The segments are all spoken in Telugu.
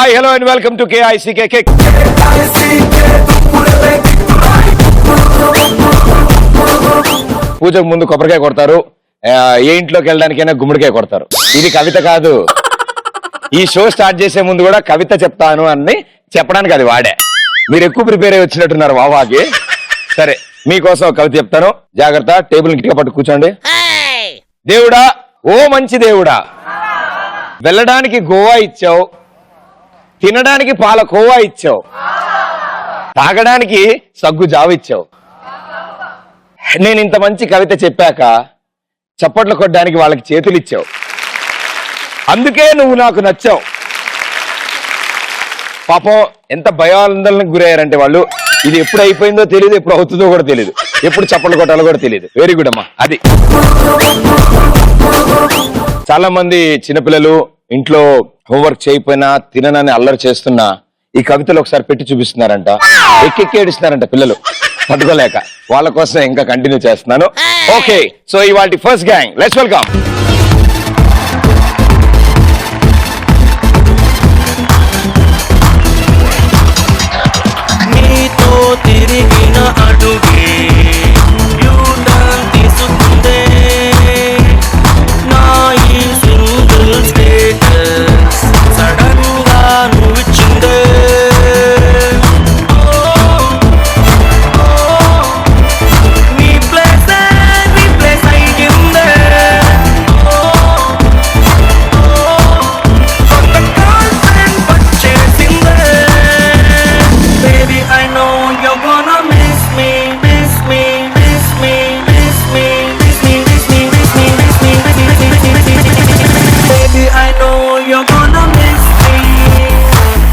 Hi hello and welcome to KICK. పూజకు ముందు కొబ్బరికాయ కొడతారు, ఏ ఇంట్లోకి వెళ్ళడానికైనా గుమ్మడికాయ కొడతారు. ఇది కవిత కాదు. ఈ షో స్టార్ట్ చేసే ముందు కూడా కవిత చెప్తాను అని చెప్పడానికి అది వాడే. మీరు ఎక్కువ ప్రిపేర్ అయ్యి వచ్చినట్టున్నారు వావాకి. సరే, మీకోసం కవిత చెప్తాను, జాగ్రత్త. టేబుల్ గట్టిగా పట్టు కూర్చోండి. దేవుడా, ఓ మంచి దేవుడా, వెళ్ళడానికి గోవా ఇచ్చావు, తినడానికి పాల కోవా ఇచ్చావు, తాగడానికి సగ్గు జావ ఇచ్చావు. నేను ఇంత మంచి కవిత చెప్పాక చప్పట్లు కొట్టడానికి వాళ్ళకి చేతులు ఇచ్చావు. అందుకే నువ్వు నాకు నచ్చావు. పాపం ఎంత భయాందోళనకు గురయ్యారంటే వాళ్ళు. ఇది ఎప్పుడు అయిపోయిందో తెలియదు, ఎప్పుడు అవుతుందో కూడా తెలియదు, ఎప్పుడు చప్పట్లు కొట్టాలో కూడా తెలియదు. వెరీ గుడ్ అమ్మా. అది చాలా మంది చిన్నపిల్లలు ఇంట్లో హోంవర్క్ చేయకపోయినా తిననని అల్లరి చేస్తున్నా ఈ కవితలు ఒకసారి పెట్టి చూపిస్తున్నారంట. ఎక్కెక్కి ఏడుస్తున్నారంట పిల్లలు పట్టుకోలేక. వాళ్ళ కోసం ఇంకా కంటిన్యూ చేస్తున్నాను. ఓకే, సో ఇవాళ ఫస్ట్ గ్యాంగ్, లెట్స్ వెల్కమ్. తిరిగిన అడుగే యూటర్న్ తీసుకుందే నా ఈ సింగిల్ స్టేటస్ సడన్ గా నువ్విచ్చిందే. నీ ప్లేస్ అయ్యిందే. కొత్త confident వచ్చేసిందే. Baby, I know you're gonna miss me, miss me, miss me, miss me, miss me, miss me, miss me, miss me, miss me, miss me, miss me, miss me. Baby, I know you're gonna miss me.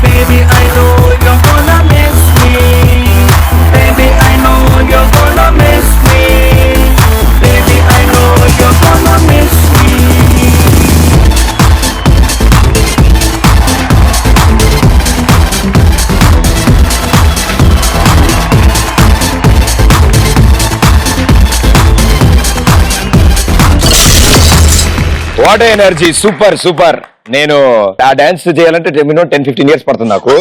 Baby, I know you're gonna miss me. Baby, I know you're gonna miss me. Baby, I know you're gonna miss me. What energy, super super. నేను ఆ డాన్స్ చేయాలంటే మినిమం 10-15 years పడుతుంది నాకు.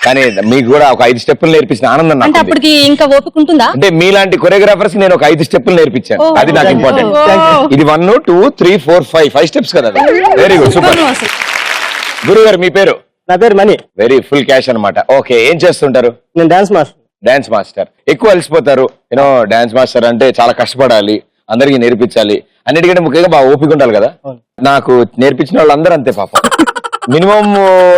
కానీ మీకు కూడా ఒక 5 స్టెప్పులు నేర్పించిన ఆనందం నాకు. అంటే అప్పటికి ఇంకా ఓపిక ఉంటుందా? అంటే మీలాంటి కొరియోగ్రాఫర్స్ నేను ఒక 5 స్టెప్పులు నేర్పించాను. అది నాకు ఇంపార్టెంట్. ఇది 1 2 3 4 5 స్టెప్స్ కదా. Very good, super. గురువు గారు, మీ పేరు? నా పేరు మణి. వెరీ ఫుల్ క్యాష్ అన్నమాట. ఓకే, ఏం చేస్తుంటారు? నేను డాన్స్ మాస్టర్. Dance master. ఎక్కువ అలసిపోతారు. యూనో డాన్స్ మాస్టర్ అంటే చాలా కష్టపడాలి, అందరికి నేర్పించాలి, అన్నిటికంటే ముఖ్యంగా బాగా ఓపిక ఉండాలి కదా. నాకు నేర్పించిన వాళ్ళందరూ అంతే పాపం. మినిమం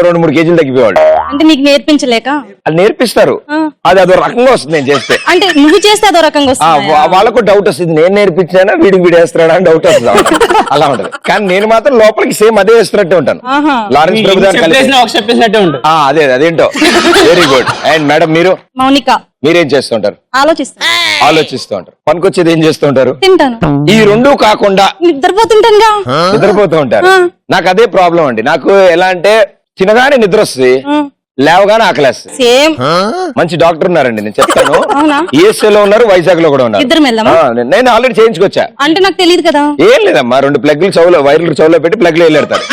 2-3 కేజీలు తగ్గిపోయేవాళ్ళు. అంటే నీకు నేర్పించలేక? అది నేర్పిస్తారు, అది అదో రకంగా వస్తుంది నేను చేస్తే. అంటే నువ్వు చేస్తే అదో రకంగా వస్తుంది. వాళ్ళకు డౌట్ వస్తుంది, నేను నేర్పించానా వీడికి వేస్తున్నాడా అని డౌట్ వస్తుంది. అలా ఉంటది. కానీ నేను మాత్రం లోపలికి సేమ్ అదే వేస్తున్నట్టే ఉంటాను. లారెన్స్ ప్రభు అదే అదేంటో. Very good. అండ్ మేడం, మీరు? మౌనిక. మీరేం చేస్తుంటారు? ఆలోచిస్తూ ఉంటారు. పనికొచ్చేది ఏం చేస్తూ ఉంటారు? తింటాను. ఈ రెండు కాకుండా నిద్రపోతూ ఉంటారు. నాకు అదే ప్రాబ్లం అండి. నాకు ఎలా అంటే తినగానే నిద్ర వస్తుంది, లేవగానే ఆకలేస్తుంది. సేమ్. మంచి డాక్టర్ ఉన్నారండి, నేను చెప్తాను. ESL లో ఉన్నారు, వైజాగ్ లో కూడా ఉన్నారు. నేను ఆల్రెడీ చేయించుకొచ్చా. అంటే నాకు తెలియదు కదా. ఏం లేదమ్మా, 2 ప్లగ్లు చెవులో, వైర్లు చెవులో పెట్టి ప్లగ్లు వెళ్ళాడతారు,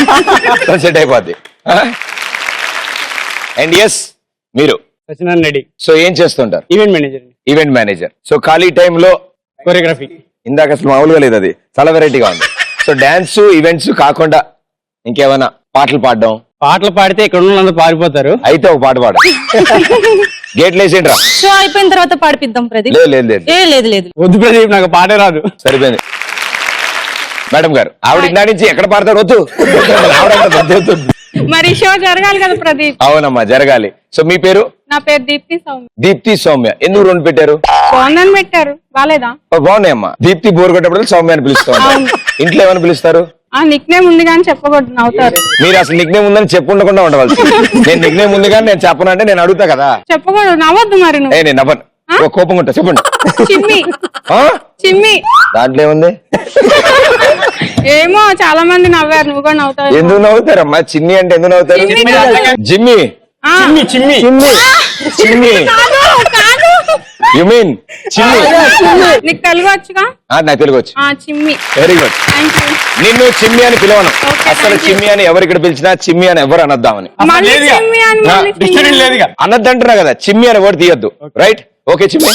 సెట్ అయిపోద్ది. అండ్ ఎస్, మీరు? సత్యనారాయణ రెడ్డి. సో ఏం చేస్తుంటారు? Event manager. సో ఖాళీ టైంలో కొరియోగ్రఫీ. ఇందాక అసలు మామూలుగా లేదు, అది చాలా వెరైటీగా ఉంది. సో డాన్స్ ఈవెంట్స్ కాకుండా ఇంకేమైనా? పాటలు పాడడం. పాటలు పాడితే ఇక్కడ ఉన్న పారిపోతారు. అయితే ఒక పాట పాడ. గేట్లు వేసేంట్రా. షో అయిపోయిన తర్వాత పాడిపిద్దాం ప్రదీప్. లేదు వద్దు ప్రదీప్, నాకు పాటే రాదు. సరిపోయింది. మేడం గారు, ఆవిడ ఇందా నుంచి ఎక్కడ పాడతారు? వద్దు. మరి షో జరగాలి కదా ప్రదీప్. అవునమ్మా, జరగాలి. సో మీ పేరు? నా పేరు దీప్తి సౌమ్య. దీప్తి సౌమ్య. ఎందుకు 2 పెట్టారు? బాగుందని పెట్టారు. బాలేదా? బాగున్నాయమ్మా. దీప్తి బోర్ కొట్టేప్పుడు సౌమ్య అని పిలుస్తూ ఉంటారు. ఇంట్లో ఏమని పిలుస్తారు? ఆ నిక్ నేమ్ ఉంది కానీ చెప్పకూడదు, నవ్వుతారు. మీరు అసలు నిక్ నేమ్ ఉందని చెప్పుండకుండా ఉండవలసి. నేను నిక్ నేమ్ ఉంది కానీ నేను చెప్పనంటే నేను అడుగుతా కదా. చెప్పకూడదు, నవ్వద్దు. మరి నువ్వు? నేను నవ్వను, కోపం ఉంటా. చెప్పండి. చిమ్మి. చిమ్మి. దాంట్లో ఏముంది? ఏమో, చాలా మంది నవ్వారు, నువ్వు కూడా నవ్వుతావు. ఎందుకు నవ్వుతారమ్మా? చిన్ని అంటే ఎందుకు నవ్వుతారు? జిమ్మి. యు మీన్ చిమ్మి. నీకు తెలుగు వచ్చుగా? నాకు తెలుగు వచ్చు. చిమ్మి. Very good. Thank you. నిన్ను చిమ్మి అని పిలవను. Okay, అసలు thank you. చిమ్మి అని ఎవరు ఇక్కడ పిలిచినా చిమ్మి అని ఎవరు అనొద్దామని మళ్ళీ చిమ్మి అని మళ్ళీ డిక్షనరీ చిమ్మి. లేదుగా. అన్నద్దంటున్నా కదా, చిమ్మి అని వర్డ్ తీయద్దు. రైట్? ఓకే చిమ్మి.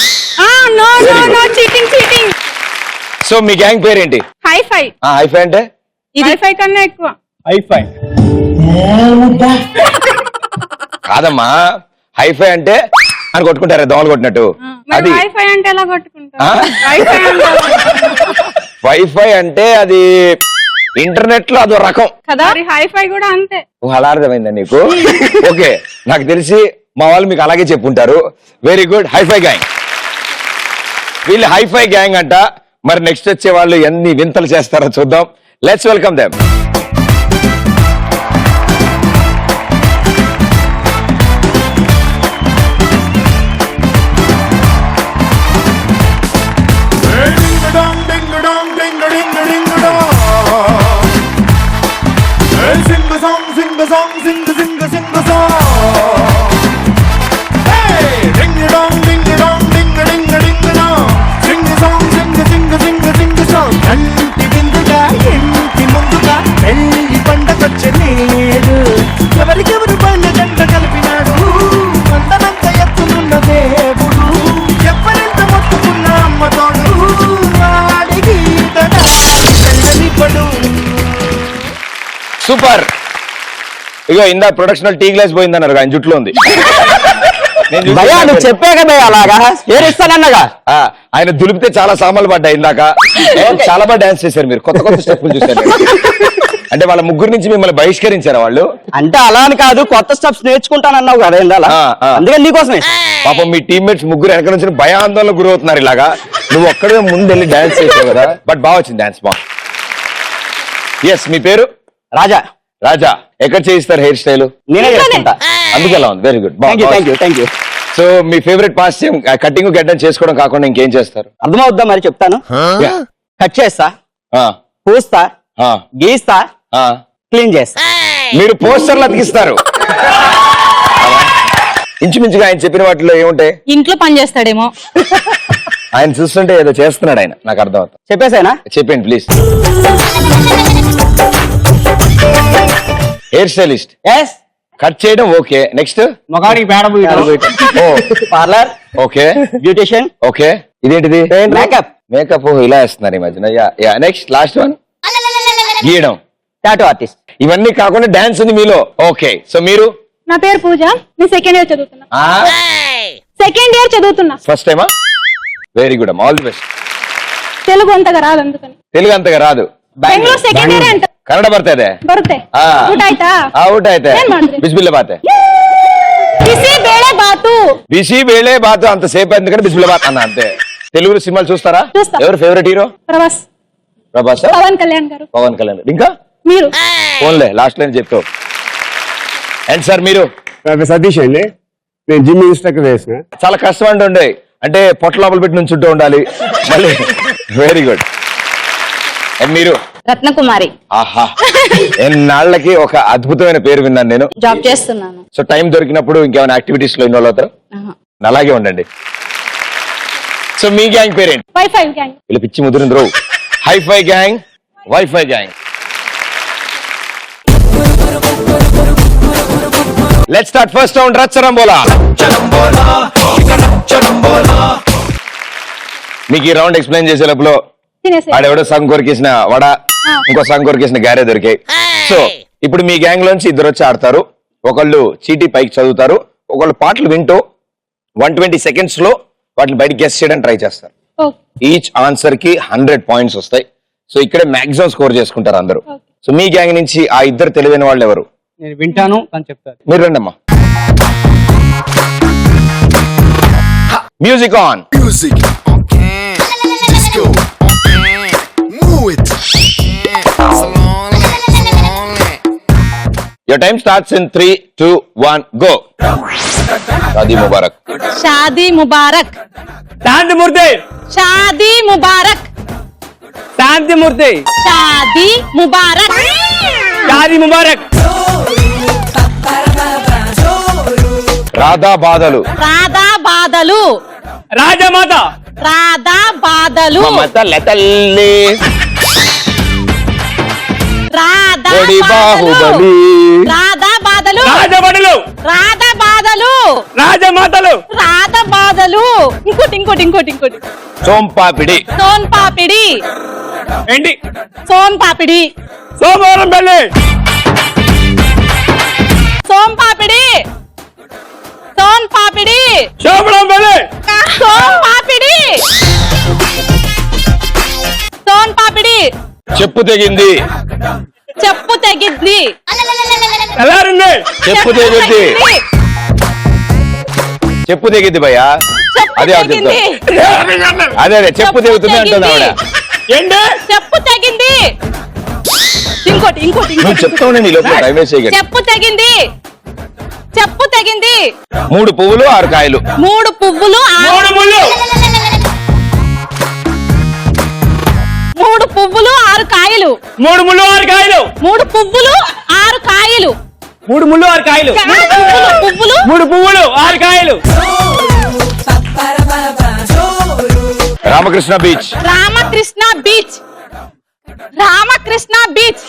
No Very no good. No cheating. So మీ గ్యాంగ్ పేరేంటి? హైఫై. హైఫై అంటే హైఫై కన్నా ఎక్కువ. హైఫై కాదమ్మా, హైఫై అంటే అని కొట్టుకుంటారా దోమలు కొట్టినట్టు? మరి అది వైఫై అంటే ఎలా కొట్టుకుంటావు? ఆ? వైఫై అంటే వైఫై అంటే అది ఇంటర్నెట్ లో అదో రకం కదా. మరి హైఫై కూడా అంతే. అలా అర్థమైందా నీకు? ఓకే, నాకు తెలిసి మా వాళ్ళు మీకు అలాగే చెప్పుంటారు. Very good. Hifi gang. వీళ్ళు హైఫై గ్యాంగ్ అంట. మరి నెక్స్ట్ వచ్చే వాళ్ళు ఎన్ని వింతలు చేస్తారో చూద్దాం. Let's welcome them. Sing the song, sing the song. Hey, ding a dong, ding a dong, ding a ding a ding a dong. Sing the song, sing the song. Anti binduga, inti munduga, pelli పండగొచ్చే నేడు. ఎవరికెవరు పండగంట కలిపినాడు, అందనంత ఎత్తునున్న దేవుడు. ఎవరెంత మొత్తుకున్న అమ్మ తోడు, వాడి గీత తెల్లని పడు. సూపర్. ఇగో ఇందా ప్రొడక్షన్ టీ గ్లాస్ పోయిందన్నారు, ఆయన జుట్లో ఉంది. నేను చూసి భయ్యా నువ్వు చెప్పే కదా అలాగా ఏరిస్తానన్నగా. ఆయన దులిపితే చాలా సామాన్లు పడ్డాయి ఇందాక. చాలా బాగా డాన్స్ చేశారు మీరు. కొత్త కొత్త స్టెప్పులు చూశారు. అంటే వాళ్ళ ముగ్గురు నుంచి మిమ్మల్ని బహిష్కరించారా వాళ్ళు? అంటే అలా అని కాదు, కొత్త స్టెప్స్ నేర్చుకుంటానన్నావు కదా ఇందాల, అందుకని నీకోసమే. పాపం మీ టీమ్మేట్స్ ముగ్గురు వెనక నుంచి భయాందోళనకు గురవుతున్నారు. ఇలాగా నువ్వు ఒక్కడే ముందు వెళ్ళి డాన్స్ చేసావు కదా, బట్ బాగా వచ్చింది డాన్స్. బా. ఎస్, మీ పేరు? రాజా. రాజా. ఎక్కడ చేయిస్తారు హెయిర్ స్టైల్? నేనే చేసుకుంటా. అందుకు ఎలా ఉంది? Very good. Thank you. So me favourite pass cutting గడ్డం చేసుకోవడం కాకుండా ఇంకేం చేస్తారు? అర్థమవుద్దా మరి చెప్తాను. కట్ చేస్తా, పూస్తా, గీస్తా, క్లీన్ చేస్తా. మీరు పోస్టర్లు అతికిస్తారు. ఇంచుమించుగా ఆయన చెప్పిన వాటిలో ఏముంటాయి? ఇంట్లో పని చేస్తాడేమో. ఆయన చూస్తుంటే ఏదో చేస్తున్నాడు ఆయన, నాకు అర్థం అవుతుంది. చెప్పేసానా? చెప్పండి please. Hair stylist. Yes. Cut చేయడం ఓకే. నెక్స్ట్ మొగానికి పేడ ఓ పార్లర్. ఓకే. బ్యూటిషియన్. ఓకే. ఇదేంటిది? మేకప్. మేకప్ ఇలా వేస్తున్నారు ఈ మధ్యన. నెక్స్ట్ లాస్ట్ వన్ గీయడం. Tattoo artist. ఇవన్నీ కాకుండా డాన్స్ ఉంది మీలో. ఓకే. సో మీరు? నా పేరు పూజ. నేను సెకండ్ ఇయర్ చదువుతున్నా. ఫస్ట్ టైమా? Very good. All the best. Telugu అంతగా రాదు, అందుకని. తెలుగు అంతగా రాదు. ಬೆಂಗಳೂರು ಸೆಕೆಂಡ್ ಇಯರ್ ಅಂತ ಕನ್ನಡ ಬರ್ತಾ ಇದೆ? ಬರುತ್ತೆ. ಊಟ ಆಯ್ತಾ? ಊಟ ಆಯ್ತಾ? ಏನ್ ಮಾಡಿದ್ರಿ? ಬಿಸಿಬಿಲ್ಲೆ ಬಾತೆ. ಬಿಸಿ ಬೇಳೆ ಬಾತು. బిసి బేళే బాతు అంత సేపు ఎందుకంటే బిసిబిల్లి బాత్ అన్న అంతే. తెలుగు సినిమాలు చూస్తారా? చూస్తా. ఎవరు ఫేవరెట్ హీరో? ప్రభాస్. ప్రభాస్. పవన్ కళ్యాణ్ గారు. పవన్ కళ్యాణ్. ఇంకా మీరు? ఫోన్లే లాస్ట్ లైన్ చెప్తావు. అండ్ సార్ మీరు? సతీష్ అండి. నేను జిమ్ ఇన్స్ట్రక్టర్ చేసిన. చాలా కష్టం ఉండే, అంటే పొట్ట లోపల పెట్టి నుంచుంటూ ఉండాలి మళ్ళీ. Very good. అండ్ మీరు? రత్నకుమారి. ఆహా, ఎన్నాళ్ళకి ఒక అద్భుతమైన పేరు విన్నాను నేను. జాబ్ చేస్తున్నాను. సో టైం దొరికినప్పుడు ఇంకేమైనా యాక్టివిటీస్ లో ఇన్వాల్వ్ అవుతారు? అలాగే ఉండండి. సో మీ గ్యాంగ్ పేరేంటి? Wifi gang. వీళ్ళు పిచ్చి ముదిరింది రో. Hifi gang, wifi gang. Let's start first round. రచ్చరంబోలా. మీకు ఈ రౌండ్ ఎక్స్ప్లెయిన్ చేసే లోపల ఆడెవడో సగం కొరికేసిన వడ, ఇంకో సగం కొరికేసిన గారే దొరికాయి. సో ఇప్పుడు మీ గ్యాంగ్ లోంచి ఇద్దరు వచ్చి ఆడతారు. ఒకళ్ళు చీటీ పైకి చదువుతారు, ఒకళ్ళు పాటలు వింటూ 120 seconds లో వాటిని బయట గెస్ చేయడానికి ట్రై చేస్తారు. ఈచ్ ఆన్సర్ కి 100 points వస్తాయి. సో ఇక్కడే మాక్సిమం స్కోర్ చేసుకుంటారు అందరూ. సో మీ గ్యాంగ్ నుంచి ఆ ఇద్దరు తెలివైన వాళ్ళు ఎవరు? నేను వింటాను అని చెప్తారు. మీరు రండి అమ్మా. Music on. Music. Disco. Move it. Your time starts in 3, 2, 1, go. शादी मुबारक. షాదీ ముబారక్. శాంతిమూర్తి. షాదీ ముబారక్. శాంతిమూర్తి. షాదీ ముబారక్. షాదీ ముబారక్. రాధా బాధలు. రాధా బాధలు. రాజమాత రాధా బాధలు మమతల తల్లి రాధా కొడి బాధలు బాహుబలి రాధా బాధలు రాజబడులు రాధా బాధలు రాజమాతలు రాధా బాధలు ఇంకోటి సోంపాపిడి సోన్ పాపిడి ఏంటి సోన్ పాపిడి సోమవారం పెళ్లి సోన్ పాపిడి సోన్ పాపిడి శోభనం పెళ్లి సోన్ పాపిడి సోన్ పాపిడి చెప్పు తెగింది చెప్పు తెగిద్ది ఎలారుంది చెప్పు తెగుద్ది చెప్పు తెగిద్ది భయ్యా చెప్పు అదే ఆవిడ తెగింది చెప్తాను. అదే చెప్పు తెగుతుంది అంటుంది ఆవిడ ఏంటి చెప్పు తెగింది ఇంకోటి నువ్వు చెప్తా ఉండే నీ లోపల టైం వేస్ట్ చేయకండి చెప్పు తెగింది చెప్పు తెగింది 3 పువ్వులు 6 కాయలు 3 పువ్వులు మూడు ముళ్ళు 3 పువ్వులు 6 కాయలు 3 ముళ్ళు 6 కాయలు 3 పువ్వులు 6 కాయలు 3 ముళ్ళు 6 కాయలు పువ్వులు 3 పువ్వులు 6 కాయలు Ramakrishna beach Ramakrishna beach Ramakrishna beach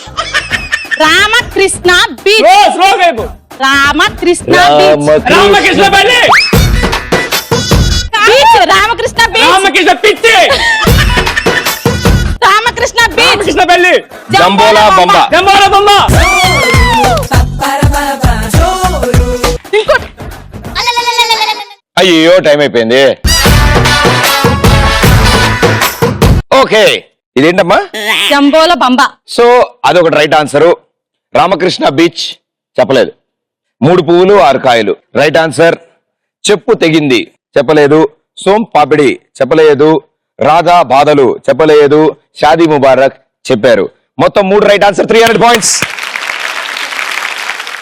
Ramakrishna beach slow వైపు రామకృష్ణ బీచ్ రామకృష్ణ పెళ్లి బీచ్ రామకృష్ణ బీచ్ రామకృష్ణ పిచ్చి రామకృష్ణ బీచ్ రామకృష్ణ పెళ్లి జంబోలా బొమ్మ జంబాల బొమ్మ ఇంకోటి అయ్యో టైం అయిపోయింది ఓకే ఇదేంటమ్మా జంబోల బంబ సో అదొకటి రైట్ ఆన్సర్ రామకృష్ణ బీచ్ చెప్పలేదు 3 పువ్వులు 6 కాయలు రైట్ ఆన్సర్ చెప్పు తెగింది చెప్పలేదు సోం పాపిడి చెప్పలేదు రాధా బాధలు చెప్పలేదు షాదీ ముబారక్ చెప్పారు మొత్తం 3 రైట్ ఆన్సర్ 300 పాయింట్స్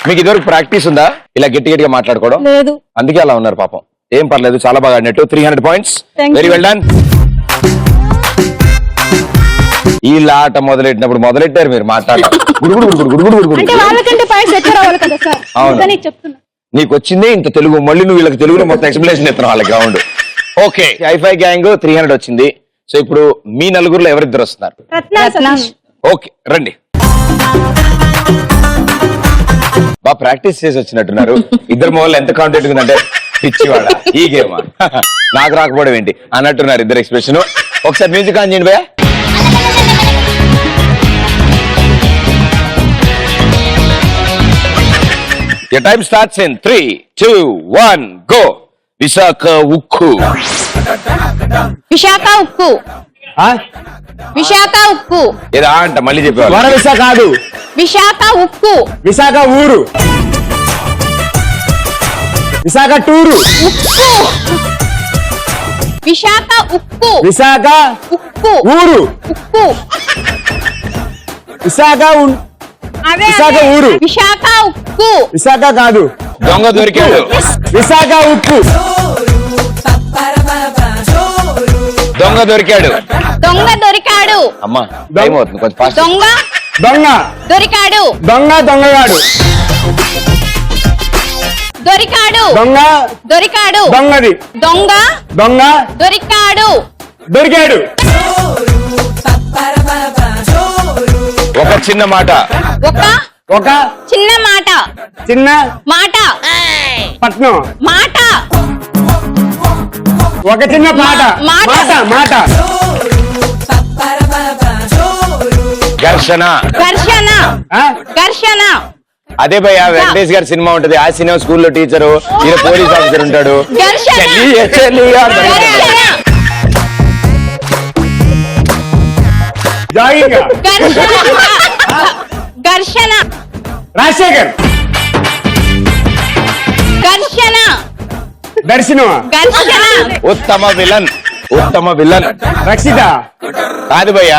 మీకు ఇదివరకు ప్రాక్టీస్ ఉందా ఇలా గట్టిగా మాట్లాడుకోవడం లేదు అందుకే అలా ఉన్నారు పాపం ఏం పర్లేదు చాలా బాగా ఆడినట్టు 300 points Thank very you. Well done ఈ ఆట మొదలెట్టారు మీరు మాట్లాడారు అంటే వాళ్ళకంటే పాయింట్స్ ఎక్కువ రావాలి కదా సార్ అవును. అందుకని చెప్తున్నా నీకు వచ్చిందే ఇంత తెలుగు మళ్ళీ నువ్వు వీళ్ళకి తెలుగులో మొత్తం ఎక్స్ప్లెనేషన్ ఇస్తున్నావు వాళ్ళకి గ్రౌండ్ ఓకే ఐఫై గ్యాంగ్ 300 వచ్చింది సో ఇప్పుడు మీ నలుగురులో ఎవరిద్దరు వస్తున్నారు రత్న ఓకే రండి బాగా ప్రాక్టీస్ చేసి వచ్చినట్టున్నారు ఇద్దరు మొదలు ఎంత కాంటెంట్ ఉందంటే పిచ్చివాడ ఈ గేమ్ నాకు రాకపోవడం ఏంటి అన్నట్టున్నారు ఇద్దరు ఎక్స్ప్రెషన్ ఒకసారి మ్యూజిక్ ఆన్ చేయండి భయ్యా Your time starts in 3, 2, 1, go. Visakha ఉక్కు విశాఖ ఉక్కు విశాఖ ఉక్కు ఏదా అంట మళ్ళీ చెప్పేవాళ్ళు వరవిశ కాదు విశాఖ ఉక్కు విశాఖ ఊరు విశాఖ టూరు ఉక్కు విశాఖ ఉక్కు విశాఖ ఉక్కు ఊరు ఉక్కు విశాఖ అదే విశాఖ అదే. ఊరు. విశాఖ ఉక్కు విశాఖ కాదు దొంగ దొరికాడు విశాఖ ఉప్పు దొంగ దొరికాడు దొంగ దొరికాడు అమ్మా టైం అవుతుంది కొంచెం ఫాస్ట్ దొంగ దొంగ దొరికాడు దొంగగాడు దొరికాడు దొంగ దొరికాడు దొంగది దొంగ దొంగ దొరికాడు దొరికాడు ఒక చిన్న మాట ఒక చిన్న మాట చిన్న మాట పట్నం మాట ఒక చిన్న పాట మాట. మాట ఘర్షణ ఘర్షణ ఆ? ఘర్షణ అదే భయ్య వెంకటేష్ గారి సినిమా ఉంటది ఆ సినిమా స్కూల్లో టీచరు ఈయన పోలీస్ ఆఫీసర్ ఉంటాడు ఘర్షణ. చెల్లి చెల్లి అంటాడు. ఘర్షణ జాగింగ్ ఘర్షణ ఘర్షణ రాజశేఖర్ ఘర్షణ దర్శనం ఘర్షణ ఉత్తమ విలన్ రక్షిత కాదు భయ్య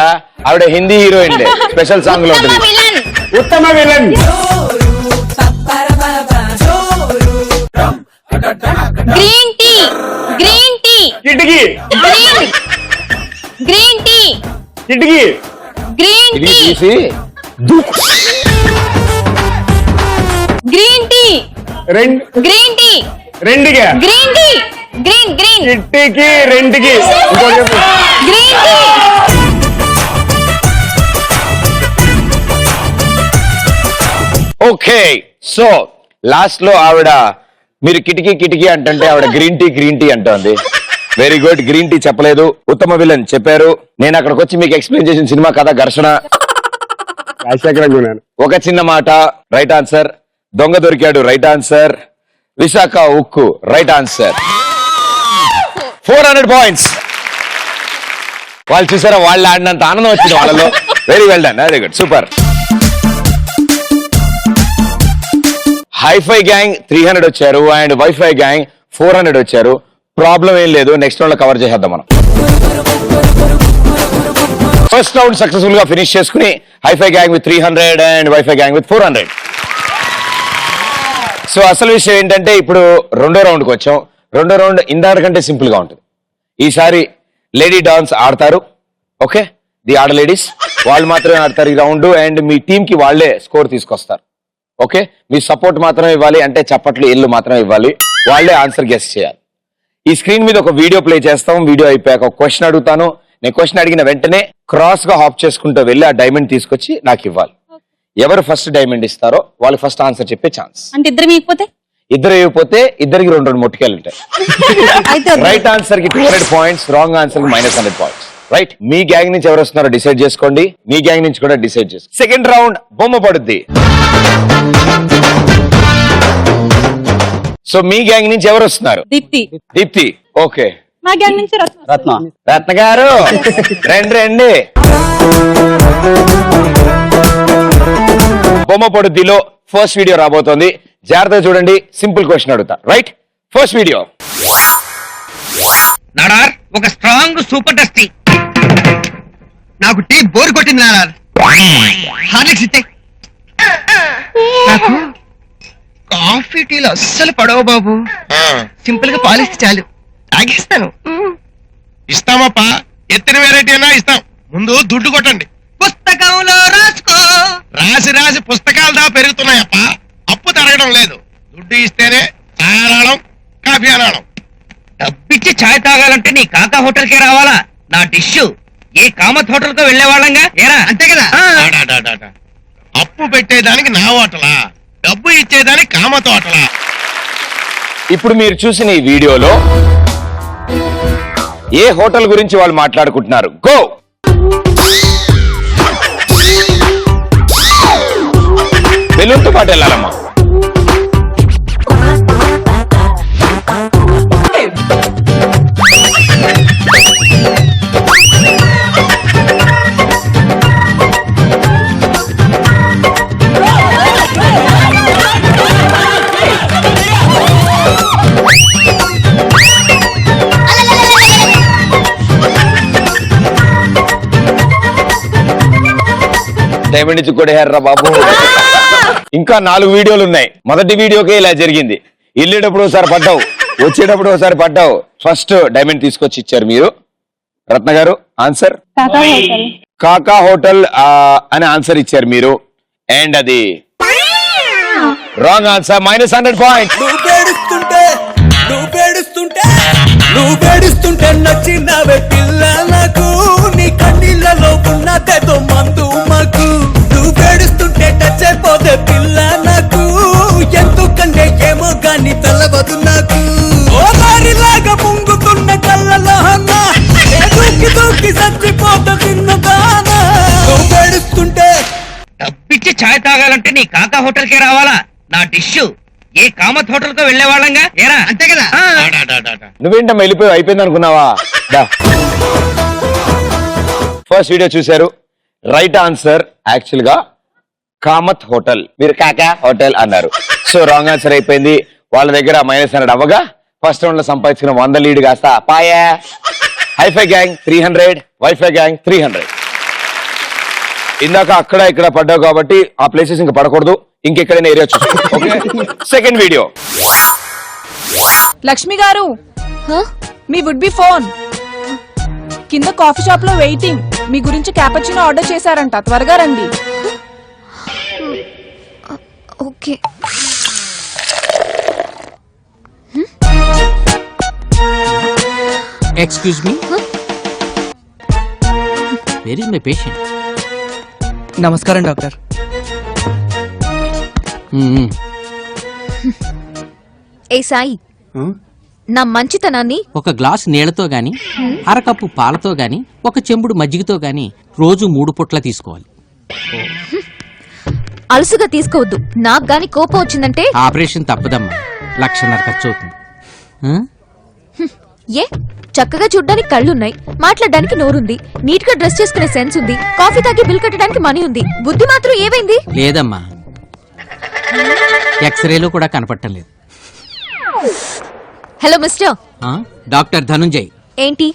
ఆవిడ హిందీ హీరోయిన్ స్పెషల్ సాంగ్ లో ఉత్తమ ఉంటుంది villain Uttama villain green tea green tea కిటికీ గ్రీన్ గ్రీన్ టీ కిటికీ గ్రీన్ ఇది టీ తీసి గ్రీన్ టీ రెండు గ్రీన్ టీ రెండుగా గ్రీన్ టీ గ్రీన్ గ్రీన్ కిట్టికి రెండుకి ఇంకోటి చెప్పు. గ్రీన్ ఓకే సో లాస్ట్ లో ఆవిడ మీరు కిటికీ కిటికీ అంటే ఆవిడ గ్రీన్ టీ అంటోంది. Very good. గ్రీన్ టీ చెప్పలేదు, ఉత్తమ విలన్ చెప్పారు. నేను అక్కడికి వచ్చి మీకు ఎక్స్ప్లెయిన్ చేసిన సినిమా కథ ఘర్షణ. రాజశేఖరంగా ఉన్నాను. ఒక చిన్న మాట రైట్ ఆన్సర్. దొంగ దొరికాడు రైట్ ఆన్సర్. విశాఖ ఉక్కు రైట్ ఆన్సర్. 400 పాయింట్స్. వాళ్ళు చూసారా, వాళ్ళు ఆడినంత ఆనందం వచ్చింది వాళ్ళలో. Very well done, very good, super. Hifi gang 300 వచ్చారు అండ్ వైఫై గ్యాంగ్ 400 వచ్చారు. ప్రాబ్లం ఏం లేదు, నెక్స్ట్ రౌండ్ లో కవర్ చేసేద్దాం మనం. ఫస్ట్ రౌండ్ సక్సెస్ఫుల్ గా ఫినిష్ చేసుకుని hifi gang with 300 and wifi gang with 400. So అసలు విషయం ఏంటంటే ఇప్పుడు రెండో రౌండ్కి వచ్చాం. రెండో రౌండ్ ఇందాక కంటే సింపుల్ గా ఉంటుంది. ఈసారి లేడీ డాన్స్ ఆడతారు. ఓకే, ది ఆడ లేడీస్ వాళ్ళు మాత్రమే ఆడతారు ఈ రౌండ్. అండ్ మీ టీమ్ కి వాళ్ళే స్కోర్ తీసుకొస్తారు. ఓకే, మీ సపోర్ట్ మాత్రమే ఇవ్వాలి, అంటే చప్పట్లు ఇల్లు మాత్రమే ఇవ్వాలి. వాళ్ళే ఆన్సర్ గెస్ చేయాలి. ఈ స్క్రీన్ మీద ఒక వీడియో ప్లే చేస్తాం. వీడియో అయిపోయాక ఒక క్వశ్చన్ అడుగుతాను. నేను క్వశ్చన్ అడిగిన వెంటనే క్రాస్ గా హాప్ చేసుకుంటూ వెళ్ళి ఆ డైమండ్ తీసుకొచ్చి నాకు ఇవ్వాలి. ఎవరు ఫస్ట్ డైమండ్ ఇస్తారో వాళ్ళు ఫస్ట్ ఆన్సర్ చెప్పే ఛాన్స్. అంటే ఇద్దరు మీకపోతే ఇద్దరు ఇవ్వకపోతే ఇద్దరికి 2 ముట్టికాయలు ఉంటాయి. రైట్ ఆన్సర్ కి 200 పాయింట్స్, రాంగ్ ఆన్సర్ కి -100 పాయింట్స్. రైట్, మీ గ్యాంగ్ నుంచి ఎవరు వస్తున్నారో డిసైడ్ చేసుకోండి. మీ గ్యాంగ్ నుంచి కూడా డిసైడ్ చేసుకోండి. సెకండ్ రౌండ్ బొమ్మ పడుద్ది. సో మీ గ్యాంగ్ నుంచి ఎవరు వస్తున్నారు? దీప్తి. ఓకే, మా గ్యాంగ్ నుంచి రత్న గారు రండి. బొమ్మ పొడుద్దిలో ఫస్ట్ వీడియో రాబోతోంది. జాగ్రత్తగా చూడండి. సింపుల్ క్వశ్చన్ అడుగుతా. Right, first video. నాడార్ ఒక స్ట్రాంగ్ సూపర్ టెస్టీ. నాకు టీ బోర్ కొట్టింది నాడార్. హార్లిక్స్ ఇస్తే. నాకు కాఫీ టీలు అస్సలు పడవు బాబు. సింపుల్ గా పాలిస్తే చాలు, తాగేస్తాను. ఇస్తామప్పా, ఎత్తిన వెరైటీ అయినా ఇస్తాం. ముందు దుడ్డు కొట్టండి. పుస్తకంలో రాసుకో. రాసి పుస్తకాలు దా పెరుగుతున్నాయప్ప. అప్పు తరగడం లేదు. దుడ్డు ఇస్తేనే చాయ్ అనాడం, కాఫీ అనాడం. డబ్బిచ్చి ఛాయ్ తాగాలంటే నీ కాకా హోటల్ కే రావాలా? నా డిష్ ఏ కామత్ హోటల్ కు వెళ్లే వాళ్ళంగా ఏరా, అంతే కదా? అడాడాడాడా. అప్పు పెట్టేదానికి నా హోటలా, డబ్బు ఇచ్చేదానికి కామత్ హోటలా? ఇప్పుడు మీరు చూసిన ఈ వీడియోలో ఏ హోటల్ గురించి వాళ్ళు మాట్లాడుకుంటున్నారు? గో. బెలూన్తో పాటు వెళ్ళాలమ్మా. డైమండ్ ఇచ్చి కొడేహారా బాబు. ఇంకా 4 వీడియోలు ఉన్నాయి. మొదటి వీడియోకే ఇలా జరిగింది. వెళ్ళేటప్పుడు ఒకసారి పడ్డావు, వచ్చేటప్పుడు ఒకసారి పడ్డావు. ఫస్ట్ డైమండ్ తీసుకొచ్చి ఇచ్చారు మీరు. రత్న గారు ఆన్సర్ కాకా హోటల్ అని ఆన్సర్ ఇచ్చారు మీరు. అండ్ అది రాంగ్ ఆన్సర్. -100 పాయింట్స్. నువ్వు పేడుస్తుంటే నచ్చినవే పిల్ల నాకు. నీ కన్నీళ్ళలో ఉన్నదేదో మందు మాకు. నువ్వు పేడుస్తుంటే టచ్ అయిపోతే పిల్ల నాకు. ఎందుకంటే ఏమో గాని తెలవదు నాకు. ఓ దారిలాగా ముంగుతున్న కళ్ళలో అన్నా దూకి చచ్చిపోతా తిన్నదానా. నువ్వు పేడుస్తుంటే డబ్బిచ్చి ఛాయ్ తాగాలంటే నీ కాకా హోటల్ కే రావాలా? నా డిష్ ఏ కామత్ హోటల్ కు వెళ్లే వాళ్ళంగా ఏరా, అంతే కదా? నువ్వేంటమ్మా వెళ్ళిపోయి అయిపోయింది అనుకున్నావా? ఫస్ట్ వీడియో చూశారు. రైట్ ఆన్సర్ యాక్చువల్ గా కామత్ హోటల్. మీరు కాకా హోటల్ అన్నారు. సో రాంగ్ ఆన్సర్ అయిపోయింది. వాళ్ళ దగ్గర -100 అవ్వగా ఫస్ట్ రౌండ్ లో సంపాదించిన 100 లీడ్ కాస్త పాయా. Hifi gang 300, wifi gang 300. ఇందాక అక్కడ ఇక్కడ పడ్డావు కాబట్టి ఆ ప్లేసెస్ ఇంకా పడకూడదు. ఇంకెక్కడైనా ఏరియా చూసుకో. Second video. లక్ష్మి గారు, మీ వుడ్ బి ఫోన్ కింద కాఫీ షాప్ లో వెయిటింగ్. మీ గురించి క్యాపచినో ఆర్డర్ చేశారంట, త్వరగా రండి. Okay. Excuse me, where is my patient? నమస్కారం డాక్టర్. ఏ సాయి, నా మంచితనాన్ని ఒక గ్లాస్ నీళ్లతో గాని, అరకప్పు పాలతో గాని, ఒక చెంబుడు మజ్జిగతో గాని రోజు 3 పూట్ల తీసుకోవాలి. అలసుగా తీసుకోవద్దు. నాకు గాని కోపం వచ్చిందంటే ఆపరేషన్ తప్పదమ్మా, 1,00,000 ఖర్చు అవుతుంది. ఏ చక్కగా చూడ్డానికి కళ్ళున్నాయి, మాట్లాడడానికి నోరుంది, నీట్ గా డ్రెస్ చేసుకునే సెన్స్ ఉంది, కాఫీ తాగి బిల్ కట్టడానికి మనీ ఉంది, బుద్ధి మాత్రం ఏమైంది? లేదమ్మా, ఎక్స్రేలో కూడా కనపడటం లేదు. Hello mister. డాక్టర్ ధనుంజయ్. ఏంటి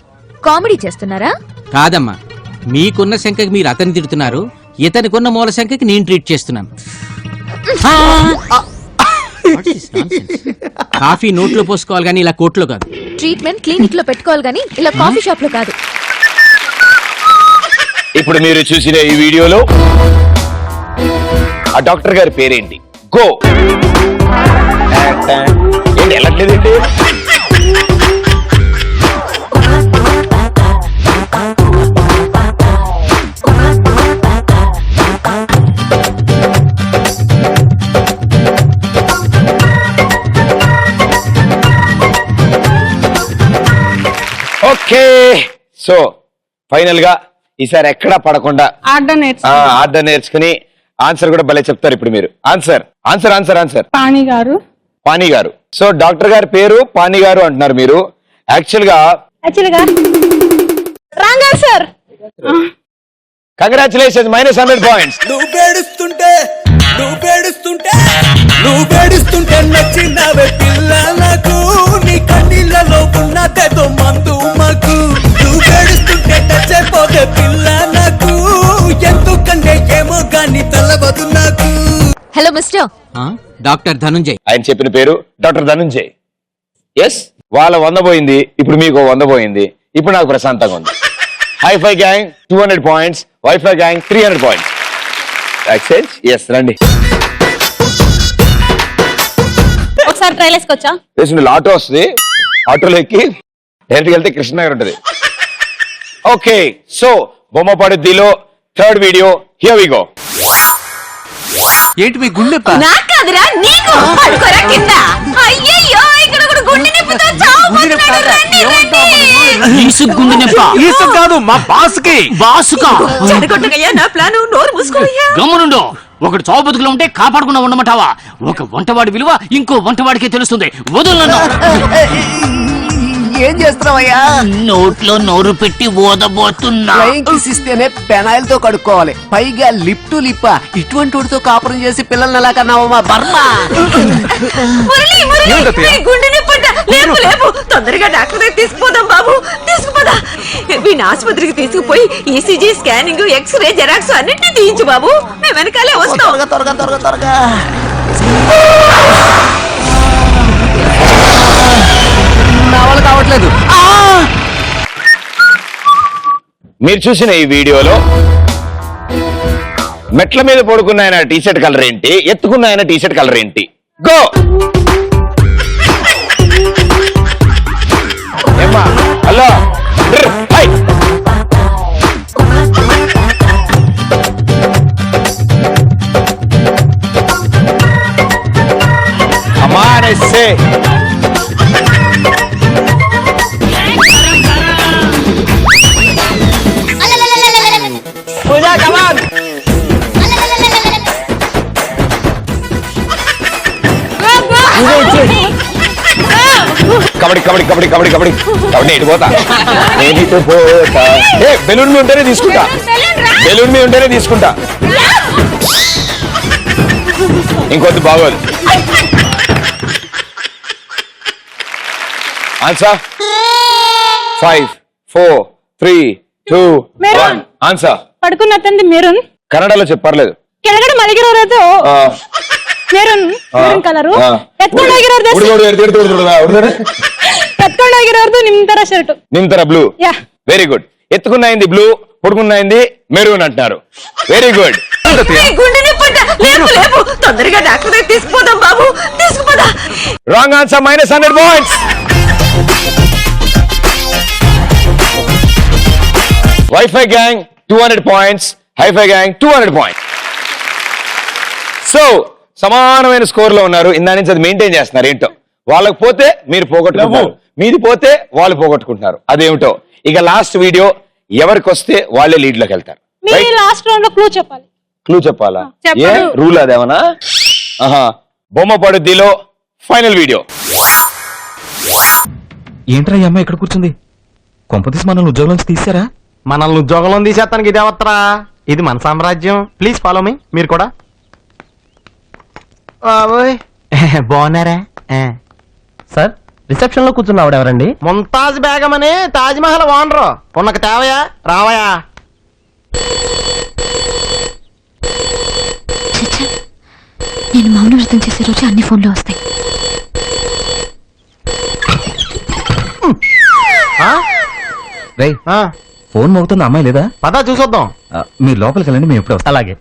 కామెడీ చేస్తున్నారా? కాదమ్మా, మీకున్న శంకకి మీరు అతన్ని తిడుతున్నారు, ఇతనికున్న మూల శంకకి నేను ట్రీట్ చేస్తున్నాను. కాఫీ నోట్లో పోసుకోవాలి కానీ ఇలా కోట్లో కాదు. ట్రీట్మెంట్ క్లినిక్ లో పెట్టుకోవాలి గానీ ఇలా కాఫీ షాప్ లో కాదు. ఇప్పుడు మీరు చూసిన ఈ వీడియోలో ఆ డాక్టర్ గారి పేరేంటి? గో. ఏంటి వెళ్ళట్లేదండి? ఓకే, సో ఫైనల్ గా ఈసారి ఎక్కడా పడకుండా ఆర్డర్ నేర్చుకుని ఆన్సర్ కూడా భలే చెప్తారు. ఇప్పుడు మీరు answer answer answer answer Pani garu. So doctor గారి పేరు పానీ గారు అంటున్నారు మీరు. యాక్చువల్ గా రాంగ్ ఆన్సర్. Congratulations, -100 points. నువ్వు పేడుస్తుంటే నచ్చినవే పిల్ల నాకు, నీ కన్నీళ్ళలో ఉన్నదేదో మందు మాకు. నువ్వు పేడుస్తుంటే నచ్చపోతే పిల్ల నాకు, ఎందుకంటే ఏమో గాని తెలవదు నాకు. Hello mister. డాక్టర్ ధనుంజయ్. ఆయన చెప్పిన పేరు డాక్టర్ ధనుంజయ్. ఎస్, వాళ్ళ 100 పోయింది, ఇప్పుడు మీకు 100 పోయింది. ఇప్పుడు నాకు ప్రశాంతంగా ఉంది. Hifi gang 200 points, wifi gang 300 points. Accept. Yes, రండి. ఒకసారి ట్రైల్ వేసుకోవచ్చా? ఆటో వస్తుంది, ఆటోలో ఎక్కి డైరెక్ట్కి వెళ్తే కృష్ణనగర్ ఉంటుంది. ఓకే, సో బొమ్మపడుద్దిలో 3rd video, here we go. ఏంటి మీ గుండె? నాకాదురా, నీకు పడుకోరా కింద. అయ్యయ్యో, ఇక్కడ కూడా గుండె నొప్పితో చావబోతున్నాడు. రండి, రండి. కాదు, మా బాసుకి. బాసుకా? చెడగొట్టగయ్యా నా ప్లాను. నోరు మూసుకోయ్యా. గమ్మునుండు. ఒకటి చావు బతుకులు ఉంటే కాపాడకుండా ఉండమంటావా? ఒక వంటవాడి విలువ ఇంకో వంటవాడికే తెలుస్తుంది. వదులను. ఏం చేస్తున్నావయ్యా? నోట్లో నోరు పెట్టి ఓదబోతున్నా. ఇస్తేనే పెనాయిల్ తో కడుక్కోవాలి, పైగా లిప్ టు లిప్. ఇటువంటి వాడితో కాపురం చేసి పిల్లల్ని ఎలా కన్నావమ్మా బర్మ? గుండె నొప్పంట. లేపు లేపు, తొందరగా డాక్టర్ దగ్గర తీసుకుపోదాం బాబు, తీసుకుపోదా. వీడిని ఆసుపత్రికి తీసుకుపోయి ఈసీజీ, స్కానింగ్, ఎక్స్రే, జెరాక్స్ అన్నింటినీ తీయించు బాబు. మేము వెనకాలే వస్తాం. త్వరగా త్వరగా త్వరగా త్వరగా. నా వాళ్ళు కావట్లేదు. మీరు చూసిన ఈ వీడియోలో మెట్ల మీద పడుకున్న ఆయన టీషర్ట్ కలర్ ఏంటి, ఎత్తుకున్న ఆయన టీషర్ట్ కలర్ ఏంటి? గో. ఏమ్మా, హలో, హై. అమానసే. పూజా కమాన్. కబడ్డీ కబడ్డీ కబడ్డీ కబడ్డీ కబడ్డీ కబడ్డీ ఎటు పోతా? నేను ఇటు పోతా. ఏ బెలూన్ మీ ఉంటేనే తీసుకుంటా, బెలూన్ మీ ఉంటేనే తీసుకుంటా. ఇంకొద్ది బాగోదు. ఆన్సర్ 5 4 3 2 1. ఆన్సర్ పడుకున్నట్టుంది మెరూన్. కన్నడలో చెప్పర్లేదు. ಕೆಳಗಡೆ ಮಲಗಿರೋದು ಮೆರೂನ್ ಮೆರೂನ್ ಕಲರು. ಎತ್ಕೊಂಡೋಗಿರೋದು ನಿಮ್ ತರ ಶರ್ಟ್, ನಿಮ್ ತರ ಬ್ಲೂ. Very good. ఎత్తుకున్నది బ్లూ, పొడుకున్నది మెరూన్ అంటున్నారు. Very good. తొందరగా డాక్టర్ దగ్గర తీసుకుపోదాం బాబు, తీసుకుపోదా. Wrong answer, -100 points. Wifi gang 200 points, hifi gang 200 points. So సమానమైన స్కోర్ లో ఉన్నారు. ఇందా నుంచి అది మెయింటైన్ చేస్తున్నారు. ఏంటో వాళ్ళకి పోతే మీరు పోగొట్టుకుంటారు, మీది పోతే వాళ్ళు పోగొట్టుకుంటున్నారు. అదేమిటో ఇక లాస్ట్ వీడియో ఎవరికి వస్తే వాళ్ళే లీడ్ లోకి వెళ్తారు. మీరు లాస్ట్ రౌండ్ లో క్లూ చెప్పాలి. క్లూ చెప్పాలా? ఏ చెప్పరు. రూల్ అదేమన్నా? ఆహా, బొమ్మ పడుద్దిలో ఫైనల్ వీడియో. ఏంట్రా ఈ అమ్మాయి ఇక్కడ కూర్చుంది? కొంపతీసి మనల్ని ఉద్యోగం నుంచి తీసారా? మనల్ని ఉద్యోగంలో తీసేస్తానికి ఇదే వస్తారా? ఇది మన సామ్రాజ్యం. Please follow me. మీరు కూడా బాగున్నారా సార్? రిసెప్షన్ లో కూర్చున్న ఆవిడ ఎవరండి? ముంతాజ్ బేగం అని తాజ్ మహల్ ఓనరు. ఉన్నక తేవయా రావయా? నేను మౌన వ్రతం చేసే రోజు అన్ని ఫోన్లు వస్తాయి. రేయ్, ఫోన్ మోగుతుంది, అమ్మాయి లేదా? పదా చూసొద్దాం. మీరు లోపలికి వెళ్ళండి, మేము ఎప్పుడు వస్తాం. అలాగే.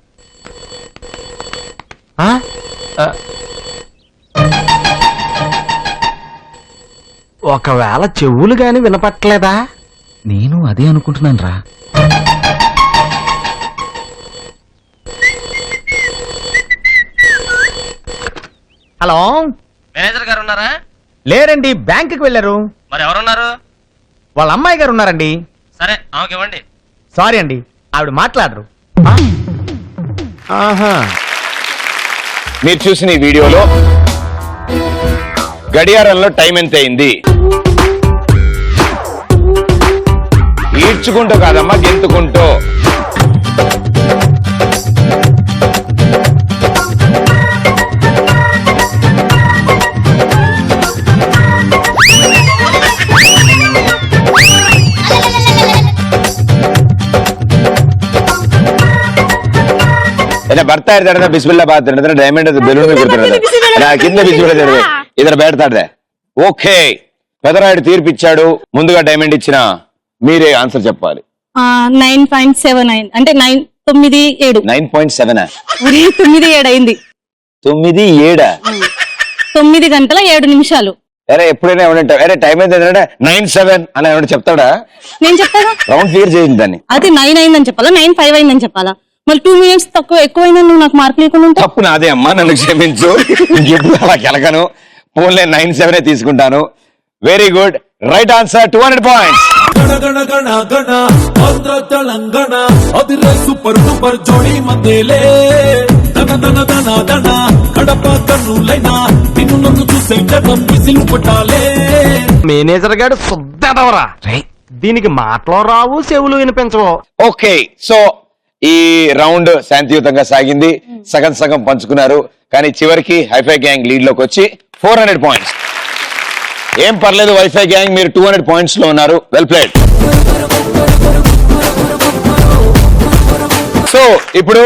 ఒకవేళ చెవులు గాని వినపట్లేదా? నేను అదే అనుకుంటున్నాను రా. హలో, మేనేజర్ గారు ఉన్నారా? లేరండి, బ్యాంకుకి వెళ్ళారు. మరి ఎవరున్నారు? వాళ్ళ అమ్మాయి గారు ఉన్నారండి. సరే ఆమెకి ఇవ్వండి. సారీ అండి, ఆవిడ మాట్లాడరు. ఆహా, మీరు చూసిన ఈ వీడియోలో గడియారంలో టైం ఎంత అయింది? ఈడ్చుకుంటూ కాదమ్మా, గెంతుకుంటూ. ಬರ್ತಾ ಇರ್ತಾಡ ಬಿಸ್ಮಿಲ್ಲಾ ಬಾತ್ ಡೈಮಂಡ್ ಬೆಲೂನ್ కింద బిస్మిల్లా ఇద్దరు బయటతాడే. ఓకే, పెదరాయుడు తీర్పిచ్చాడు. ముందుగా డైమండ్ ఇచ్చిన మీరే ఆన్సర్ చెప్పాలి. 9.79 అంటే 9.7. 9.7 9.7 అయింది. 9:07 9 గంటల 7 నిమిషాలు. అరే ఎప్పుడైనా ఏమంటా అరే టైం అయితే 9:07 అని ఏమన్నా చెప్తాడా? నేను చెప్తాగా, రౌండ్ క్లియర్ చేయండి దాన్ని. అది 9 అయిందని చెప్పాలా, 9.5 అయిందని చెప్పాలా? మళ్ళీ 2 minutes తక్కువ ఎక్కువైనా నువ్వు నాకు మార్క్ లేకుండా ఉంటావు. తప్పు నాదే అమ్మా, నన్ను క్షమించు. ఇంకెప్పుడు అలా కెలకను. ఫోన్లే 9:07 తీసుకుంటాను. Very good, right answer, 200 points. Andhra Telangana అదిరే సూపర్ సూపర్ జోడి మధ్యలే దన దన దన దన కడప కన్నులైనా నిన్ను నన్ను చూసే జనం విసిలు కొట్టాలే. మేనేజర్ గారు శుద్ధవరా. దీనికి మాటలో రావు, చెవులు వినిపించవు. ఓకే, సో ఈ రౌండ్ శాంతియుతంగా సాగింది. సగం సగం పంచుకున్నారు. కానీ చివరికి హైఫై గ్యాంగ్ లీడ్ లోకి వచ్చి 400 పాయింట్స్. ఏం పర్లేదు, వైఫై గ్యాంగ్ మీరు 200 పాయింట్స్ లో ఉన్నారు. Well played. సో ఇప్పుడు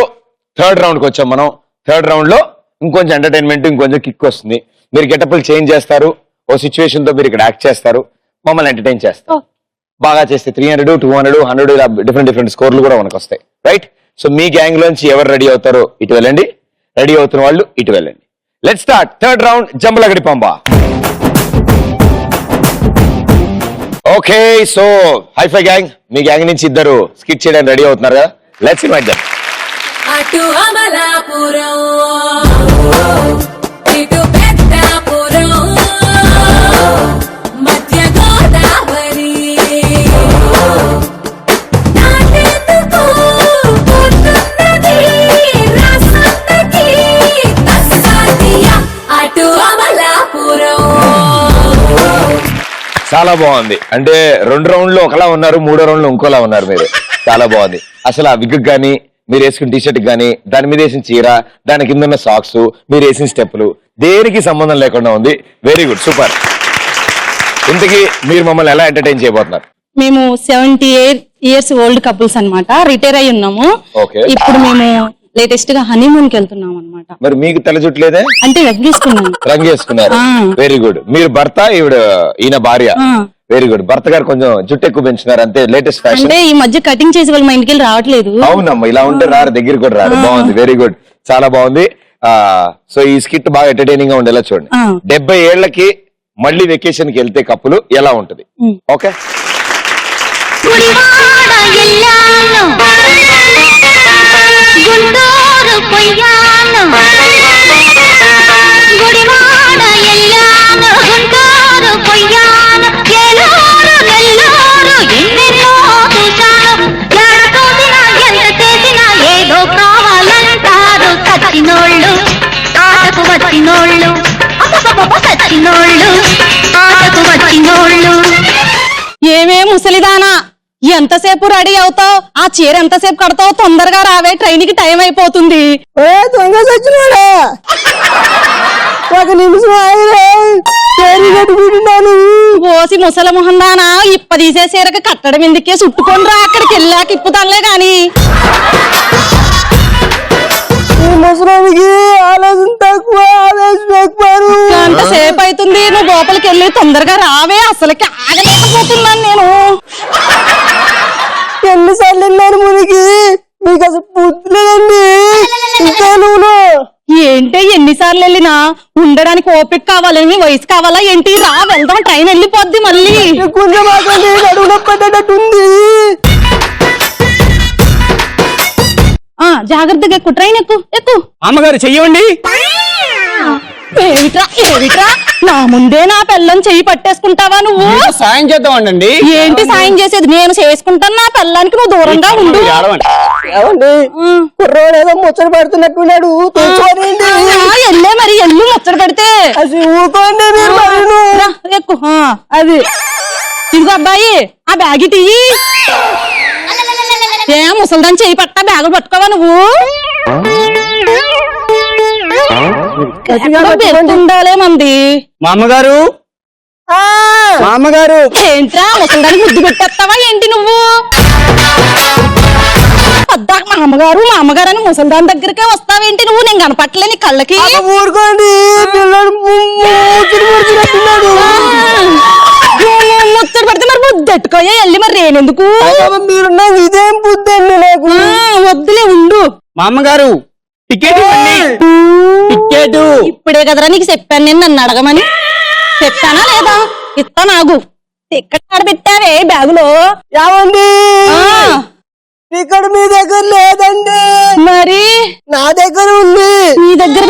థర్డ్ రౌండ్ కి వచ్చాం మనం. థర్డ్ రౌండ్ లో ఇంకొంచెం ఎంటర్టైన్మెంట్, ఇంకొంచెం కిక్ వస్తుంది. మీరు గెటప్లు చేంజ్ చేస్తారు. ఓ సిచ్యువేషన్ తో మీరు ఇక్కడ యాక్ట్ చేస్తారు, మమ్మల్ని ఎంటర్టైన్ చేస్తారు. బాగా చేస్తే 300, 200, 100 ఇలా డిఫరెంట్ స్కోర్లు కూడా మనకు వస్తాయి. రైట్? సో మీ గ్యాంగ్ లోంచి ఎవరు రెడీ అవుతారో ఇటు వెళ్ళండి, రెడీ అవుతున్న వాళ్ళు ఇటు వెళ్ళండి. Let's start third round, Jambalakidi Pamba. Okay, so hifi gang, మీ గ్యాంగ్ నుంచి ఇద్దరు స్కిట్ చేయడానికి రెడీ అవుతున్నారు కదా. Let's invite them. అటు అమలాపురం, ఇటు పెద్దాపురం, మధ్య గోదావరి, నాటెందుకు పుట్టున్నది రాసంతకి తస్సాదియా. అటు అమలాపురం. చాలా బాగుంది. అంటే 2 రౌండ్లు ఒకలా ఉన్నారు, 3వ రౌండ్ లో ఇంకోలా ఉన్నారు మీరు. చాలా బాగుంది. అసలు ఆ విగ్ గానీ, మీరు వేసుకున్న టీషర్ట్ గానీ, దాని మీద వేసిన చీర, దాని కింద ఉన్న సాక్స్, మీరు వేసిన స్టెప్పులు, దేనికి సంబంధం లేకుండా ఉంది. Very good, super. ఇంతకీ మీరు మమ్మల్ని ఎలా ఎంటర్టైన్ చేయబోతున్నారు? మేము 78 years ఓల్డ్ కపుల్స్ అన్నమాట. రిటైర్ అయి ఉన్నాము. Okay. ఇప్పుడు మేము లేటెస్ట్ గా హనీమూన్ కి వెళ్తున్నాం అన్నమాట. మరి మీకు తెల్ల జుట్లేదే? అంటే వెగ్గేసుకున్నాను. రంగు వేసుకున్నారు. ఆ. Very good. మీరు భర్త, ఈయన భార్య. ఆ. Very good. భర్త గారు కొంచెం జుట్టు ఎక్కువ పెంచున్నారు అంతే, లేటెస్ట్ ఫ్యాషన్. అంటే ఈ మధ్య కటింగ్ చేసి వాళ్ళు మా ఇంటికి వెళ్ళి రావట్లేదు. అవునమ్మా, ఇలా ఉంటే రారు, దగ్గర కూడా రారు. బాగుంది, వెరీ గుడ్, చాలా బాగుంది. సో ఈ స్కిట్ బాగా ఎంటర్టైనింగ్ గా ఉండేలా చూడండి. 70 ఏళ్లకి మళ్ళీ వెకేషన్ కి వెళ్తే కప్పులు ఎలా ఉంటది? ఓకే, గుడివాడ ఎల్లాను గుంటూరు పొయ్యాను గుడివాడ ఎల్లాను గుంటూరు పొయ్యాను ఏలూరు నెల్లూరు ఎన్నెన్నో చూశాను ఎడ చూసినా ఎంత చేసినా ఏదో కావాలంటారు సచ్చినోళ్ళు ఆటకు వచ్చినోళ్ళు సచ్చినోళ్ళు ఆటకు వచ్చినోళ్ళు. ఏమే ముసలిదానా ఎంతసేపు రెడీ అవుతావు? ఆ చీర ఎంతసేపు కడతావు? తొందరగా రావే, ట్రైన్ కి టైం అయిపోతుంది. దొంగ సచ్చినోడా, ఒక నిమిషం ఆగిరే కట్టుకుంటున్నాను. ఓసి ముసల మొహందానా, ఇప్ప తీసే చీరకి కట్టడం ఎందుకే? చుట్టుకొని రా, అక్కడికి వెళ్ళాక ఇప్పుతానులే గాని. ఈ ముసలానికి ఆలోచన తక్కువ, ఆలోచన ఎక్కువ. గంట సేపు అవుతుంది, నువ్వు లోపలికి వెళ్ళి తొందరగా రావే, అసలుకి ఆగలేకపోతున్నాను నేను. ఎన్నిసార్లు వెళ్ళాను మునికి, మీకు అసలు బుద్ధి లేదండి. ఇంకా నువ్వు ఏంటే ఎన్నిసార్లు వెళ్ళినా ఉండడానికి ఓపిక కావాలని, వయసు కావాలా ఏంటి? రా వెళ్దాం, ట్రైన్ వెళ్ళిపోద్ది మళ్ళీ. కొంచెం అడుగు నొప్పేటట్టుంది. జాగ్రత్తగా ఎక్కు, ట్రైన్ ఎక్కు ఎక్కు. అమ్మగారు చెయ్యండి. ఏమిట్రా ఏమిట్రా, నా ముందే నా పిల్లని చెయ్యి పట్టేసుకుంటావా నువ్వు? సాయం చేద్దామండి. ఏంటి సాయం చేసేది? నేను చేసుకుంటాను, నా పిల్లానికి నువ్వు దూరంగా ఉండు. ఏమండి, కుర్రోడు ఏదో ముచ్చట పెడుతున్నట్టున్నాడు, తెచ్చుకోనండి. ఎల్లే మరి, ఎల్లు ముచ్చట పెడితే. అసలు ఊకోండి మీరు. రా, ఎక్కు. అది ఇదిగో అబ్బాయి, ఆ బ్యాగ్ తీయి. ఏ ముసల్దాన్ని చెయ్యి పట్టా, బ్యాగులు పట్టుకోవా నువ్వు? ఉండాలే మంది. మా అమ్మగారు, మా అమ్మగారు. ఏంట్రా ముసల్దానికి ముద్దు పెట్టేస్తావా ఏంటి నువ్వు? పద్దాక మా అమ్మగారు అని ముసల్దాని దగ్గరికే వస్తావేంటి నువ్వు? నేను కనపట్టలే నీ కళ్ళకి. ఊరుకోండి, పిల్లడు ముచ్చట పెడితే మరి ముద్దెట్టుకోయే వెళ్ళి, మరి నేనెందుకు? మీరు ఇదేం బుద్ధి అండి నాకు. వద్దులే ఉండు. మా అమ్మగారు టికెట్ ఇవ్వండి. టికెట్ ఇప్పుడే కదరా నీకు చెప్పాను నేను, నన్ను అడగమని. చెప్పానా లేదా? ఇస్తా నాగు. టికెట్ ఆడ పెట్టావే బ్యాగులో. ఏమండి, టికెట్ మీ దగ్గర లేదండి. మరి నా దగ్గర ఉంది. నీ దగ్గర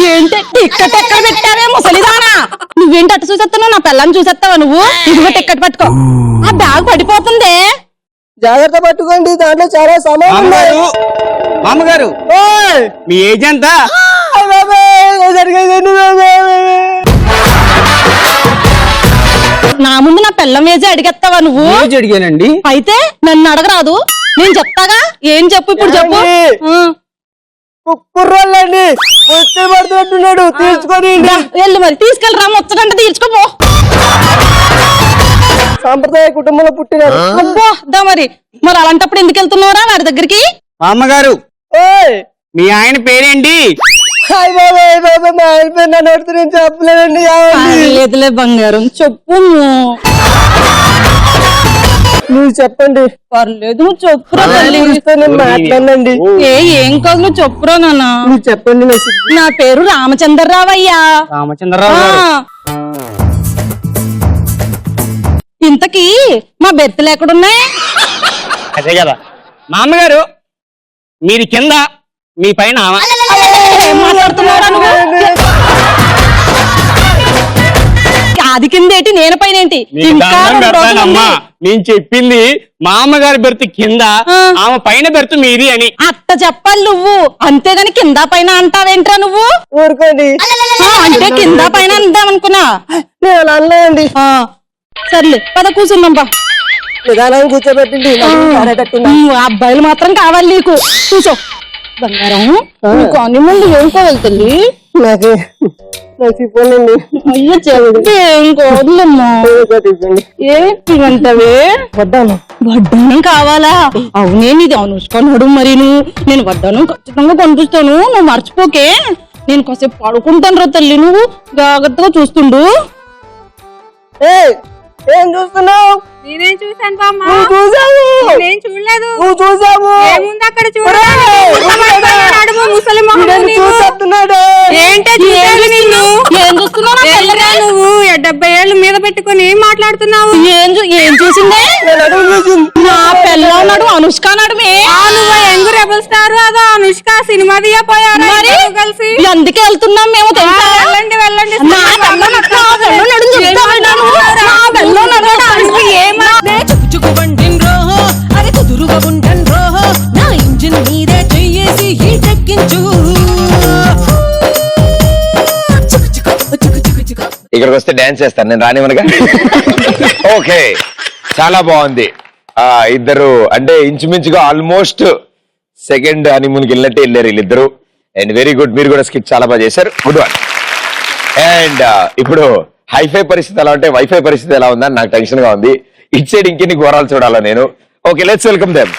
ఏంటి టికెట్ ఎక్కడ పెట్టావే ముసలిదానా? నువ్వేంటి అట్టు చూసేస్తున్నావు? నా పిల్లని చూసేస్తావా నువ్వు? ఇదిగో టికెట్ పట్టుకో. ఆ బ్యాగ్ పడిపోతుంది, జాగ్రత్త పట్టుకోండి, దాంట్లో చాలా సమయం ఉన్నాయి. మామగారు మీ ఏజ్ ఎంత? నా ముందు నా పిల్లం వేసి అడిగేస్తావా నువ్వు? ఏజ్ అడిగానండి. అయితే నన్ను అడగరాదు, నేను చెప్తాగా. ఏం చెప్పు ఇప్పుడు చెప్పు. కుర్రోళ్ళండి పడుతున్నట్టున్నాడు, తీర్చుకొని వెళ్ళు మరి, తీసుకెళ్ళరా ముచ్చటంటే తీర్చుకోపో. సాంప్రదాయ కుటుంబంలో పుట్టినారు. అబ్బా మరి మరి అలాంటప్పుడు ఎందుకు వెళ్తున్నారా వారి దగ్గరికి? మా అమ్మగారు మీ ఆయన పేరేంటి? నేను చెప్పలేదండి. లేదులే బంగారం, చెప్పు. నువ్వు చెప్పండి. పర్లేదు, నువ్వు చెప్పురా తల్లి. నేను మాట్లాడండి. ఏం కాదు, నువ్వు చెప్పురా నాన్న. నువ్వు చెప్పండి. నా పేరు రామచంద్రరావు అయ్యా. రామచంద్రరావు గారు. ఇంతకీ మా బెర్తులు ఎక్కడున్నాయి? అదే కదా మా అమ్మగారు, మీరు కింద, మీ పైన. ఏం మాట్లాడుతున్నారా నువ్వు? అది కిందేటి, నేను పైన ఏంటి? నేను చెప్పింది మా అమ్మగారి బెర్త్ కింద, ఆమె పైన బెర్త్ మీది అని. అట్ట చెప్పాలి నువ్వు, అంతేగాని కింద పైన అంటావేంట్రా నువ్వు? ఊరుకోండి. అంటే కింద పైన అందామనుకున్నా. నేను అలా అనలేదండి. సర్లే పద కూర్చున్నాం బా. నిదానం కూర్చోబెట్టింది. అబ్బాయిలు మాత్రం కావాలి నీకు. కూర్చో బంగారం. కానీ ముందు ఏం కావాలి తల్లి? నాకు చెప్పండి. అయ్యో చెప్తే ఏం కాదులమ్మా. ఏంటివంటవే? వడ్డానం కావాలా? అవునే, నీది అనుష్కన్నాడు. మరి నేను వడ్డానం ఖచ్చితంగా కనిపిస్తాను, నువ్వు మర్చిపోకే. నేను కాసేపు పడుకుంటాను రా తల్లి, నువ్వు జాగ్రత్తగా చూస్తుండు. ఏం చూస్తున్నావు? నేనేం చూసాను బామ్మ నువ్వు చూసావు, నేను చూడలేదు నువ్వు చూసావు. ఏముంది అక్కడ ఏంటే చూసేది నిన్ను? ఏం చూస్తున్నావు? నువ్వు 70 ఏళ్ళు మీద పెట్టుకుని ఏం మాట్లాడుతున్నావు? ఏం చూసిందే? నా పెళ్ళ నడు అనుష్క నడుమే. నువ్వు యంగ్ రెబల్ స్టార్ అదో అనుష్క సినిమా తీయపోయారు కలిసి. అందుకే వెళ్తున్నాం మేము. వెళ్ళండి వెళ్ళండి. నా పెళ్ళ నడు చుక్చుకు బండిన్ రోహో అరే కుదురుగా ఉంటన్ రోహో నా ఇంజిన్ మీదే చెయ్యేసి హీట్ ఎక్కించు. ఇక్కడికి వస్తే డాన్స్ చేస్తాను నేను, రానివనగా. ఓకే, చాలా బాగుంది. ఇద్దరు అంటే ఇంచుమించుగా ఆల్మోస్ట్ సెకండ్ హనీమూన్కి వెళ్ళినట్టే వెళ్ళారు వీళ్ళిద్దరు. అండ్ వెరీ గుడ్, మీరు కూడా స్కిట్ చాలా బాగా చేశారు. Good one. అండ్ ఇప్పుడు హైఫై పరిస్థితి ఎలా ఉంటే వైఫై పరిస్థితి ఎలా ఉందని నాకు టెన్షన్ గా ఉంది. ఇటు సైడ్ ఇంకెన్ని ఘోరాలు చూడాలా నేను. Okay, let's welcome them.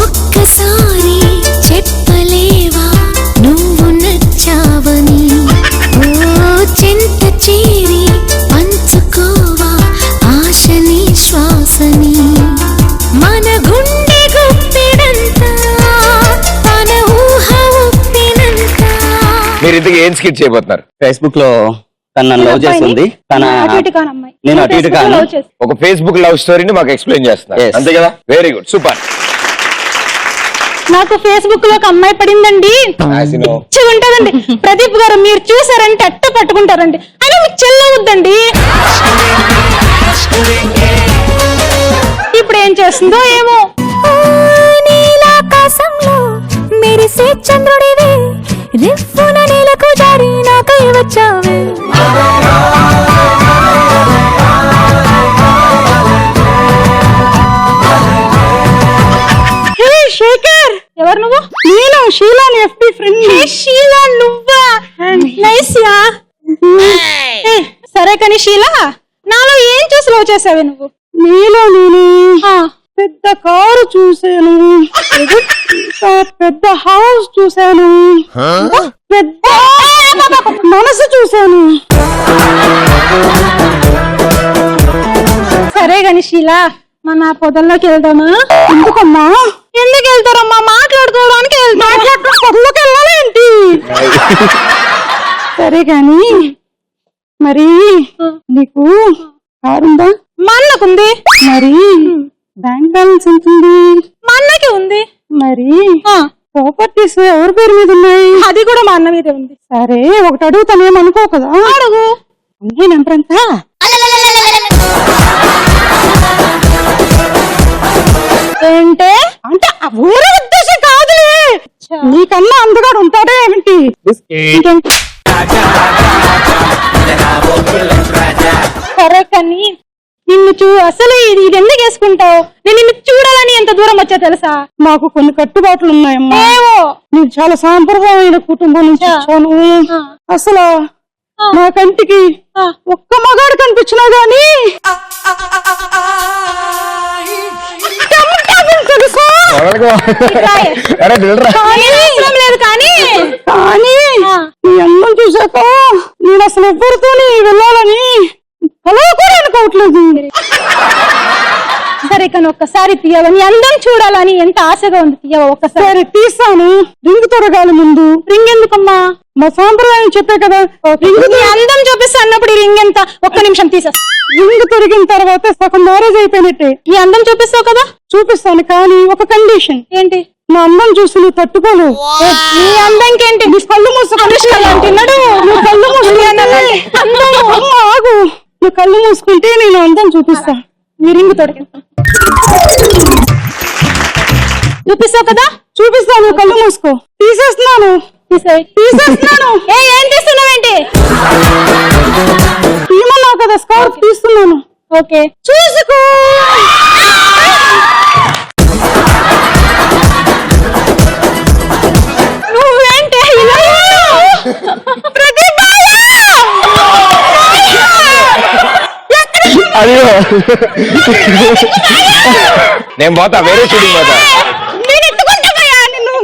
ఒక్కసారి చెప్పలేవా నువ్వు నచ్చావని, ఓ చింత చేరి పంచుకోవా ఆశని శ్వాసని, మన గుండె గుప్పెడంతా మన ఊహ ఉప్పినంత. మీరు ఇంతకీ ఏం స్కిట్ చేయబోతున్నారు? ఫేస్బుక్ లో తన లవ్ చేస్తుంది, తన నేను అటు ఇటు కాను. ఒక ఫేస్బుక్ లవ్ స్టోరీని మాకు ఎక్స్ప్లెయిన్ చేస్తున్నారు, Yes. అంతే కదా? Very good, super. నాకు ఫేస్బుక్ లో ఒక అమ్మాయి పడిందండి. పిచ్చిగా ఉంటదండి. ప్రదీప్ గారు మీరు చూసారంటే అట్ట పట్టుకుంటారండి. అయినా మీకు చెల్లవద్దండి. ఇప్పుడు ఏం చేస్తుందో ఏమో. నీలాకాశంలో మెరిసే చంద్రుడివే, రివ్వున నేలకు జారి నాకై వచ్చావే. శేఖర్, ఎవరు నువ్వు? నేను షీలా ఎఫ్బి ఫ్రెండ్. షీలా నువ్వా? Nice yeah. సరే కానీ షీలా, నాలో ఏం చూసి లవ్ చేసావే నువ్వు? నీలో నేను పెద్ద కారు చూసాను, పెద్ద హౌస్ చూసాను, పెద్ద మనసు చూసాను. సరే గాని షీలా, మన పొదల్లోకి వెళ్దామా? ఎందుకమ్మా? ఎందుకు వెళ్తారమ్మా? మాట్లాడుకోవడానికి పొదల్లోకి వెళ్ళాలి ఏంటి? సరే గాని మరి నీకు కారుందా? మా అన్నకుంది. మరి బ్యాంక్ బ్యాలెన్స్ ఎంత ఉంది? మా అన్నకి ఉంది. మరి ప్రాపర్టీస్ ఎవరి పేరు మీద ఉన్నాయి? అది కూడా మా అన్న మీదే ఉంది. సరే ఒకటి అడుగుతాను, ఏమనుకో కదా. అడుగు. అన్నీ నెంబర్ ఎంత? ఏంటే అంటే ఊరే ఉద్దేశం కాదులే. నీకన్నా అందుగాడు ఉంటాడే ఏమిటి? సరే కానీ నిన్ను అసలు ఇది ఎందుకు వేసుకుంటావు? నేను నిన్ను చూడాలని ఎంత దూరం వచ్చా తెలుసా? మాకు కొన్ని కట్టుబాట్లు ఉన్నాయమ్మా. నేను చాలా సాంప్రదాయమైన కుటుంబం నుంచి వచ్చాను. అసలు నా కంటికి ఒక్క మగాడు కనిపించినా గానీ తెలుసా? లేదు కానీ నీ అందం చూసాక నేను అసలు ఎవరితో వెళ్ళాలని కలవ కూడా అనుకోవట్లేదు. సరే కానీ ఒక్కసారి తీయవా? నీ అందం చూడాలని ఎంత ఆశగా ఉంది. తీయవా ఒక్కసారి? తీసాను. రింగ్ తొరగాలి ముందు. రింగ్ ఎందుకమ్మా? మా సాంప్రదాయం చెప్పే కదా. నీ అందం చూపిస్తా అన్నప్పుడు ఈ రింగ్ ఎంత? ఒక్క నిమిషం తీసేస్తా. రింగ్ తొరిగిన తర్వాత సగం మ్యారేజ్ అయిపోయినట్టే. నీ అందం చూపిస్తావు కదా? చూపిస్తాను, కానీ ఒక కండిషన్. ఏంటి? నా అందం చూసి నువ్వు తట్టుకోలేవు. నీ అందంకేంటి? నీ కళ్ళు మూసుకుంటున్నాడు. నువ్వు కళ్ళు మూసుకుంటే ఆగు. నువ్వు కళ్ళు మూసుకుంటే నేను అందం చూపిస్తా. నీ రింగ్ తొడిగిస్తా. చూపిస్తావు కదా? చూపిస్తాను, కళ్ళు మూసుకో. తీసేస్తున్నాను. తీసేస్తున్నాను. ఏం తీస్తున్నావేంటి? తీయమన్నావు కదా, స్కార్ఫ్ తీస్తున్నాను. ఓకే, చూసుకో. నువ్వేంటే ప్రదీప్ అదిగో నేను పోతా, వేరే షూటింగ్ పోతా. నేను ఎత్తుకుంటామయ్యా నిన్ను.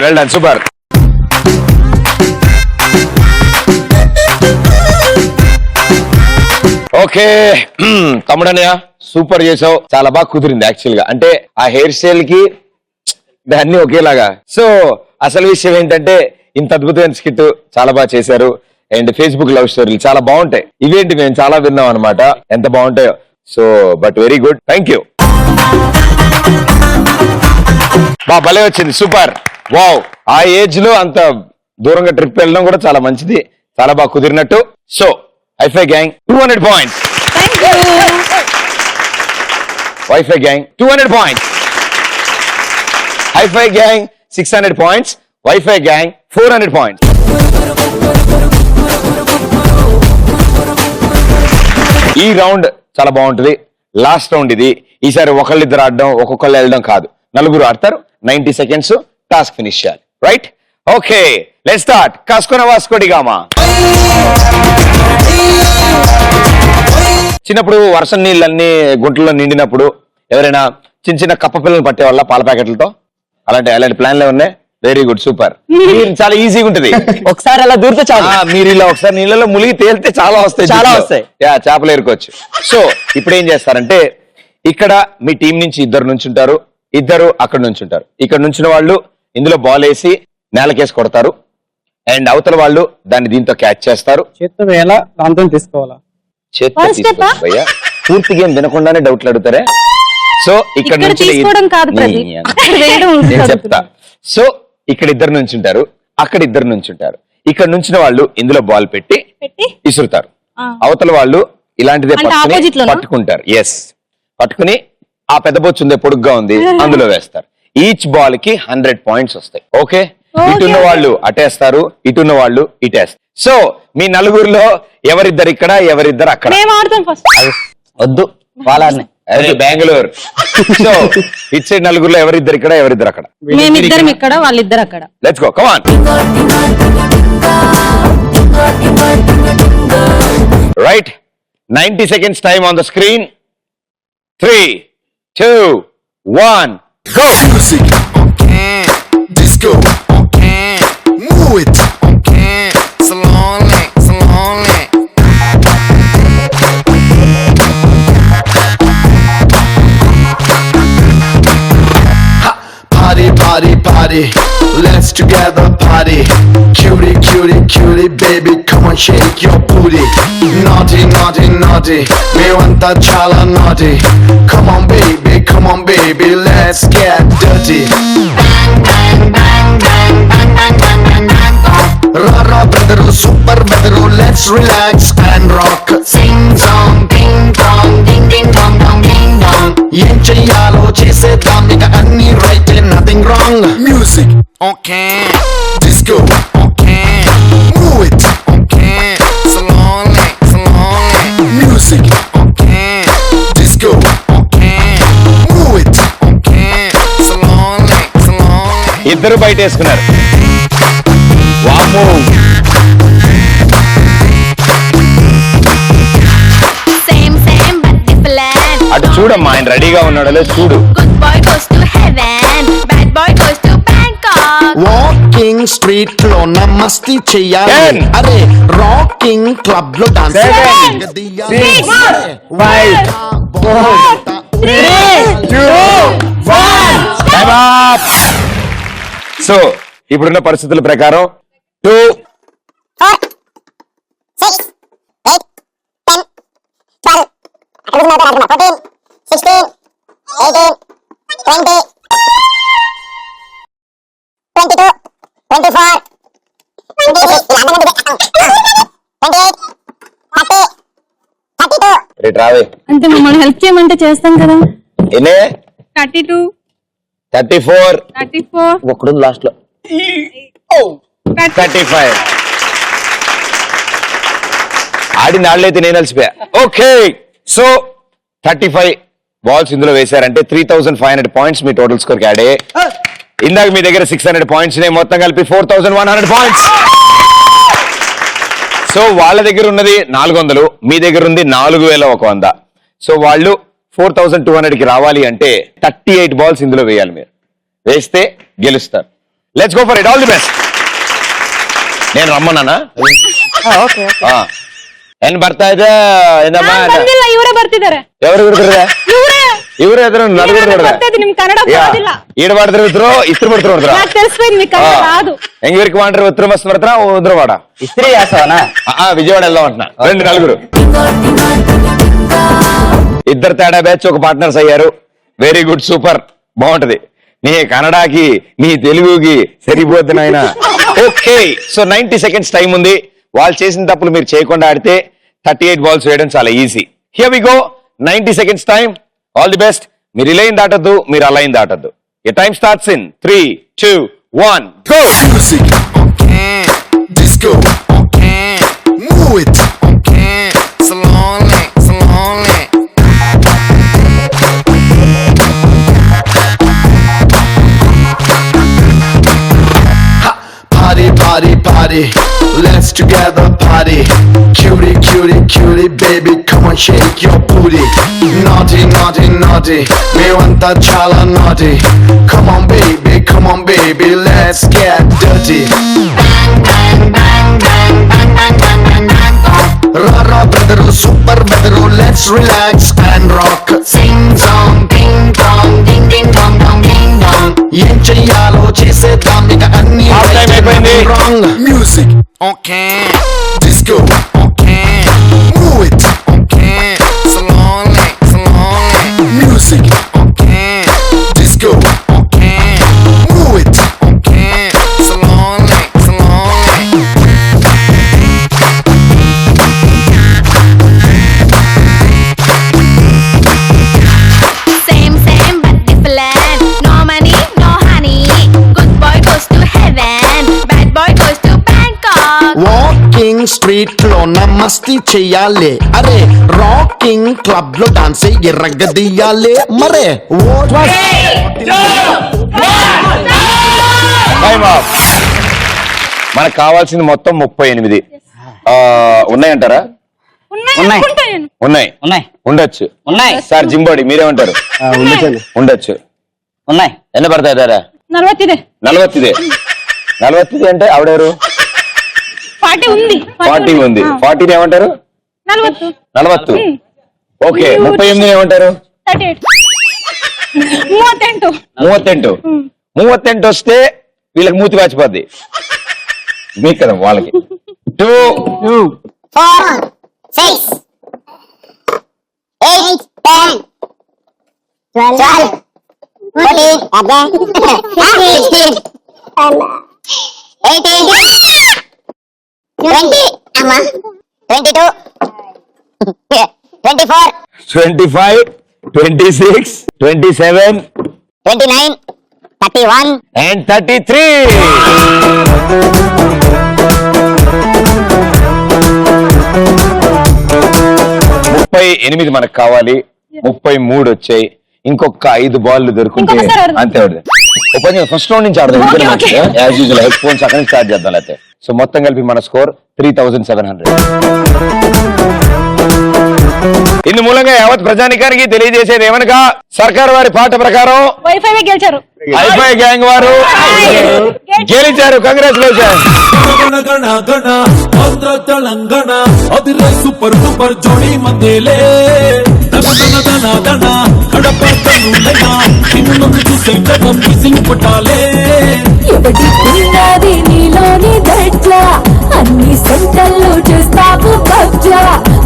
వెళ్ళాను సూపర్. ఓకే తమ్ముడన్నయ్య సూపర్ చేసావు, చాలా బాగా కుదిరింది యాక్చువల్ గా. అంటే ఆ హెయిర్ స్టైల్ కి అన్ని ఒకేలాగా. సో అసలు విషయం ఏంటంటే ఇంత అద్భుతమైన స్కిట్ చాలా బాగా చేశారు. అండ్ ఫేస్బుక్ లవ్ స్టోరీలు చాలా బాగుంటాయి. ఇవేంటి మేము చాలా విన్నాం అనమాట, ఎంత బాగుంటాయో. So but very good, thank you. భలే వచ్చింది, సూపర్. వావ్, ఆ ఏజ్ లో అంత దూరంగా ట్రిప్ వెళ్ళడం కూడా చాలా మంచిది, చాలా బాగా కుదిరినట్టు. So hifi gang 200 points. Wifi gang 200 points. Hifi gang 600 points. Wifi gang 400 points. ఈ రౌండ్ చాలా బాగుంటుంది. లాస్ట్ రౌండ్ ఇది. ఈసారి ఒకళ్ళిద్దరు ఆడడం, ఒక్కొక్కళ్ళు వెళ్ళడం కాదు, నలుగురు ఆడతారు. 90 సెకండ్స్ టాస్క్ ఫినిష్ చేయాలి. రైట్? Okay, let's start. కాస్కోన వాస్కోడిగామా. చిన్నప్పుడు వర్షం నీళ్ళన్నీ గుంటల్లో నిండినప్పుడు ఎవరైనా చిన్న చిన్న కప్ప పిల్లలు పట్టేవాళ్ళ పాల ప్యాకెట్లతో? అలాంటి ప్లాన్లే ఉన్నాయి. Very good, super. చాలా ఈజీగా ఉంటది. ఒకసారి అలా దూరితే చాలు. మీరు ఇలా ఒకసారి నీళ్ళలో మునిగి తేలితే చాలా వస్తాయి. చేపలు ఏరుకోవచ్చు. సో ఇప్పుడు ఏం చేస్తారంటే, ఇక్కడ మీ టీం నుంచి ఇద్దరు నుంచుంటారు, ఇద్దరు అక్కడ నుంచుంటారు. ఇక్కడ నుంచిన వాళ్ళు ఇందులో బాల్ వేసి నేలకేసి కొడతారు. అండ్ అవతల వాళ్ళు దాన్ని దీంతో క్యాచ్ చేస్తారు. చేత్తో వేయాలా, దాంతో తీసుకోవాలా? చేత్తో తీసుకోవచ్చు భయ్యా. పూర్తి గేమ్ వినకుండానే డౌట్లు అడుగుతారే. సో ఇక్కడ నుంచి నేను చెప్తా. సో ఇక్కడ ఇద్దరు నుంచుంటారు, అక్కడ ఇద్దరు నుంచుంటారు. ఇక్కడ నుంచిన వాళ్ళు ఇందులో బాల్ పెట్టి విసురుతారు. అవతల వాళ్ళు ఇలాంటిదే పట్టుకుంటారు. ఎస్, పట్టుకుని ఆ పెద్ద బొచ్చు ఉందే పొడుగ్గా ఉంది, అందులో వేస్తారు. ఈచ్ బాల్ కి 100 పాయింట్స్ వస్తాయి. ఓకే, ఇటున్న వాళ్ళు అటేస్తారు, ఇటున్న వాళ్ళు ఇటేస్తారు. సో మీ నలుగురిలో ఎవరిద్దరు ఇక్కడ, ఎవరిద్దరు అక్కడ. వద్దు వాళ్ళని. అదే బెంగళూరు. సో ఇట్ సైడ్ నలుగురిలో ఎవరిద్దరు ఇక్కడ, ఎవరిద్దరు అక్కడ. మేమిద్దరం ఇక్కడ, వాళ్ళిద్దరు అక్కడ. Let's go, come on. Right, 90 seconds time on the screen. 3, 2, 1, go. Music, disco, move it, slowly, slowly. Party, party, party, let's together party. Cutie, cutie, cutie, baby, come on, shake your booty. Naughty, naughty, naughty, me want that chala naughty. Come on, baby, let's get dirty. Bang, bang, bang, bang, bang, bang, bang, bang, bang, bang. Rara, brother, super brother, let's relax and rock. Sing song, ding dong, ding ding dong dong, ding dong. ఏం చెయ్యాలో చేసేద్దాం, ఇక అన్ని right, nothing wrong. Music okay, disco okay, move it okay, slowly slowly. Music okay, disco okay, move it okay, slowly slowly. ఇద్దరు బయట వేసుకున్నారు. వామ్మో, అటు చూడమ్మా, ఆయన రెడీగా ఉన్నాడో లేదు చూడు. వాకింగ్ స్ట్రీట్ లో మస్తీ చెయ్యాలి, అరే రాకింగ్ క్లబ్ లో డాన్స్. 7, 6, 5, 4, 3, 2, 1. సో ఇప్పుడున్న పరిస్థితుల ప్రకారం 2, 4, 6, 8, 10, 12, 14, 16, 18, 20, 22, 24, 26, 28, 30, 32. రావే అంటే మమ్మల్ని హెల్ప్ చేయమంటే చేస్తాం కదా. ఎనే 32, 34, 34, ఒకడు లాస్ట్ లో 35. ఆడిన ఆడలైతే నేను అలసిపోయా. ఓకే, సో 35 బాల్స్ ఇందులో వేశారంటే 3500 పాయింట్స్ మీ టోటల్ స్కోర్ కి యాడ్ అయ్యాయి. ఇందాక మీ దగ్గర 600 పాయింట్స్ మొత్తం కలిపి 4100 పాయింట్స్. సో వాళ్ళ దగ్గర ఉన్నది 400, మీ దగ్గర ఉంది 4100. సో వాళ్ళు 4200 కి రావాలి అంటే 38 బాల్స్ ఇందులో వేయాలి. మీరు వేస్తే గెలుస్తారు. Let's go for it. All the best. నేను రమ్మన్నానా? ಏನ್ ಬರ್ತಾ ಇದೆ ಬಂದಿಲ್ಲ, ಇವರೇ ಬರ್ತಿದ್ದಾರೆ. ఎవరు ಬಿಡ್ತಾರೆ? ಇವ್ರು ಎದುರು ನಡುಗುಡ್ತಾರೆ. ಬರ್ತಿದೆ, ನಿಮ್ ಕನ್ನಡ ಬರೋದಿಲ್ಲ. ಈಡ್ ಮಾಡಿದ್ರೆ ಉತ್ತರ ಇಸ್ತ್ರಿ ಬಿಡ್ತಾರೆ ಉತ್ತರ. నాకు తెలిసిపోయింది మీకు కన్నడ రాదు. ఎంగిరికి వాండ్రి ఉత్తర మస్తు పడతారా ఉద్రవాడ ఇస్త్రీ చేస్తావనా? విజయవాడ వెళ్దాం అంటున్నా. రెండు నలుగురు ఇద్దరు తేడా బ్యాచ్ ఒక పార్ట్నర్స్ అయ్యారు. వెరీ గుడ్, సూపర్, బాగుంటది. నీ కన్నడకి నీ తెలుగుకి సరిపోద్ది నాయన. ఓకే, సో 90 seconds టైం ఉంది. వాళ్ళు చేసిన తప్పులు మీరు చేయకుండా ఆడితే 38 బాల్స్ వేయడం చాలా easy. Here we go. 90 seconds time. All the best. మీరు ఈ లైన్ దాటద్దు, మీరు ఆ లైన్ దాటద్దు. Your time starts in 3, 2, 1, go! Music, disco, move it, slowly, slowly. Party, party, party, let's together party. Cutie, cutie, cutie, baby, come on, shake your booty. Naughty, naughty, naughty, me want that chala naughty. Come on, baby, let's get dirty. Rara brother, super brother, let's relax and rock. Sing song, ding dong, ding ding dong dong ding dong. ఏం చెయ్యాలో చేసేద్దాం ఇక అన్ని wrong. Music, okay. Disco, okay. Move it, okay. Slowly, slowly. Music, okay. Disco, okay. Move it, okay. Slowly, slowly. Same, same but different. No money, no honey. Good boy goes to heaven. Bad boy goes to Bangkok. Walking street లో మస్తీ చెయ్యాలి. అరే రాకింగ్ క్లబ్ లో డాన్స్ ఎర్రగదీయాలి. మరే టైం ఆఫ్. మనకు కావాల్సింది మొత్తం 38. ఉన్నాయంటారా? ఉన్నాయి. ఉన్నాయి, ఉన్నాయి, ఉండొచ్చు. ఉన్నాయి, సార్ జింబోడి మీరేమంటారు? ఉండొచ్చు. ఉన్నాయి. ఎన్న పడతాయి దారా? 40 40 అంటే ఆవిడెవరు? 40 ఉంది. 40 ఉంది. 40 ఏమంటారు? 40. ఓకే, 38 ఏమంటారు? 38. 38 వస్తే వీళ్ళకి మూతి వాచిపోద్ది. మీకు కదా వాళ్ళకి. 2, 4, 6, 8, 10, 12, 14, 16, 18, 20, 22, 24, 25, 26, 27 29, 31. and 33. ముప్పై 38 మనకు కావాలి. 33 వచ్చాయి. ఇంకొక 5 బాల్ దొరుకుంటే ఇంకొకసారి ఆడదాం. అంతే ఆడదాం. ఫస్ట్ రౌండ్ నుంచి ఆడదాం. యాజ్ యూజువల్ హెడ్ ఫోన్స్ అక్కడ నుంచి స్టార్ట్ చేద్దాం. అయితే సో మొత్తం కలిపి మన స్కోర్ 3700. ఇందు మూలంగా యావత్ ప్రజానికానికి తెలియజేసేది ఏమనగా సర్కార్ వారి పాట ప్రకారం వైఫై గెలిచారు. ఐఫై గ్యాంగ్ వారు గెలిచారు. కంగ్రాచులేషన్. ఆంధ్ర తెలంగాణ అదిరే సూపర్ సూపర్ జోడి మందేలే కడప చూసే మిసింగ్ పుట్టాలే. ఎవడి ఉన్నది నీలోని దట్ల అన్ని సెంటర్లు చూస్తావు కబ్జా.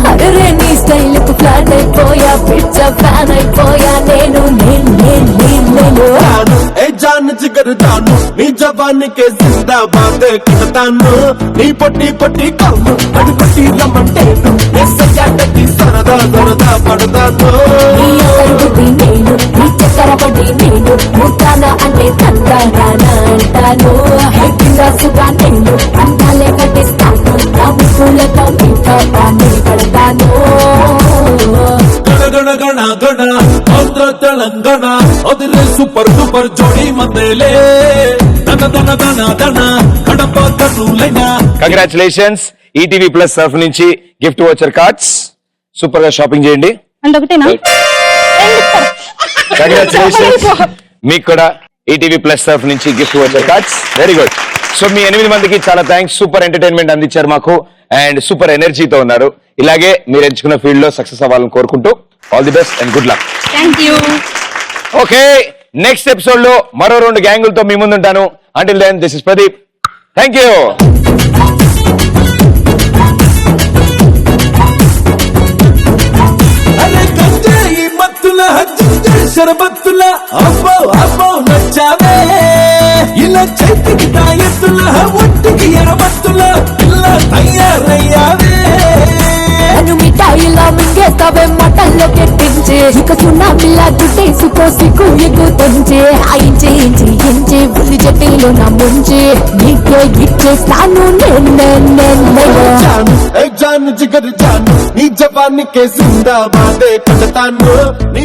అరే నీ స్టైల్ కు ఫ్లాట్ అయిపోయా, పిచ్చ ఫ్యాన్ అయిపోయా. నేను ఏ జాన్ జిగర్ జాను నీ జవానికి జిందాబాద్ కడతాను. నీ పొట్టి పొట్టి కన్ను అడి పట్టి రమ్మంటేను ఎస్సకి సరదా సరదా పడతాను. నీ అసలుది నేను, నీ చక్కెర పడి నేను, ముట్టాన అంటే తందానా అంటాను. హెడ్డాసుగా నేను అంటాలే కట్టిస్తాను. రాము పూలతో మీతో పాని పడతాను. గణ గణ గణ ఆంధ్ర తెలంగాణ అదిరే సూపర్ సూపర్ జోడి మందేలే దన దన దన దన కడప కర్నూలైనా. కంగ్రాచులేషన్స్. ఈటీవీ ప్లస్ సర్ఫ్ నుంచి గిఫ్ట్ వోచర్ కార్డ్స్. సూపర్ గా షాపింగ్ చేయండి. అంటే ఒకటేనా? కంగ్రాచులేషన్స్. మీకు కూడా ఈటీవీ ప్లస్ తరఫు నుంచి గిఫ్ట్ వచ్చారు కార్డ్స్. Very good. సో మీ 8 మందికి చాలా థ్యాంక్స్. సూపర్ ఎంటర్టైన్మెంట్ అందించారు మాకు అండ్ సూపర్ ఎనర్జీతో ఉన్నారు. ఇలాగే మీరు ఎంచుకున్న ఫీల్డ్ లో సక్సెస్ అవ్వాలని కోరుకుంటూ all the best and good luck. Thank you. Okay, next episode లో మరో 2 గ్యాంగులతో మీ ముందుంటాను. Until then this is Pradeep. Thank you. శరబత్తుల అబ్బో అబ్బో నచ్చావే ఇలా చేతికి తాయెత్తుల ఒంటికి ఎరబత్తుల పిల్ల తయారయ్యావే నన్ను మిఠాయిలా మింగేస్తావే మటల్లో కెట్టించే ఇక సున్నామిలా గుట్టేసుకో సిగ్గు ఎగ్గు తెంచే ఇంచి ఇంచి ఇంచి బుల్లి చెట్టిలో నా ముంచి నీకే ఇచ్చేస్తాను జాను జిగరు జాను నీ జవానికి జిందాబాదే పడతాను నీ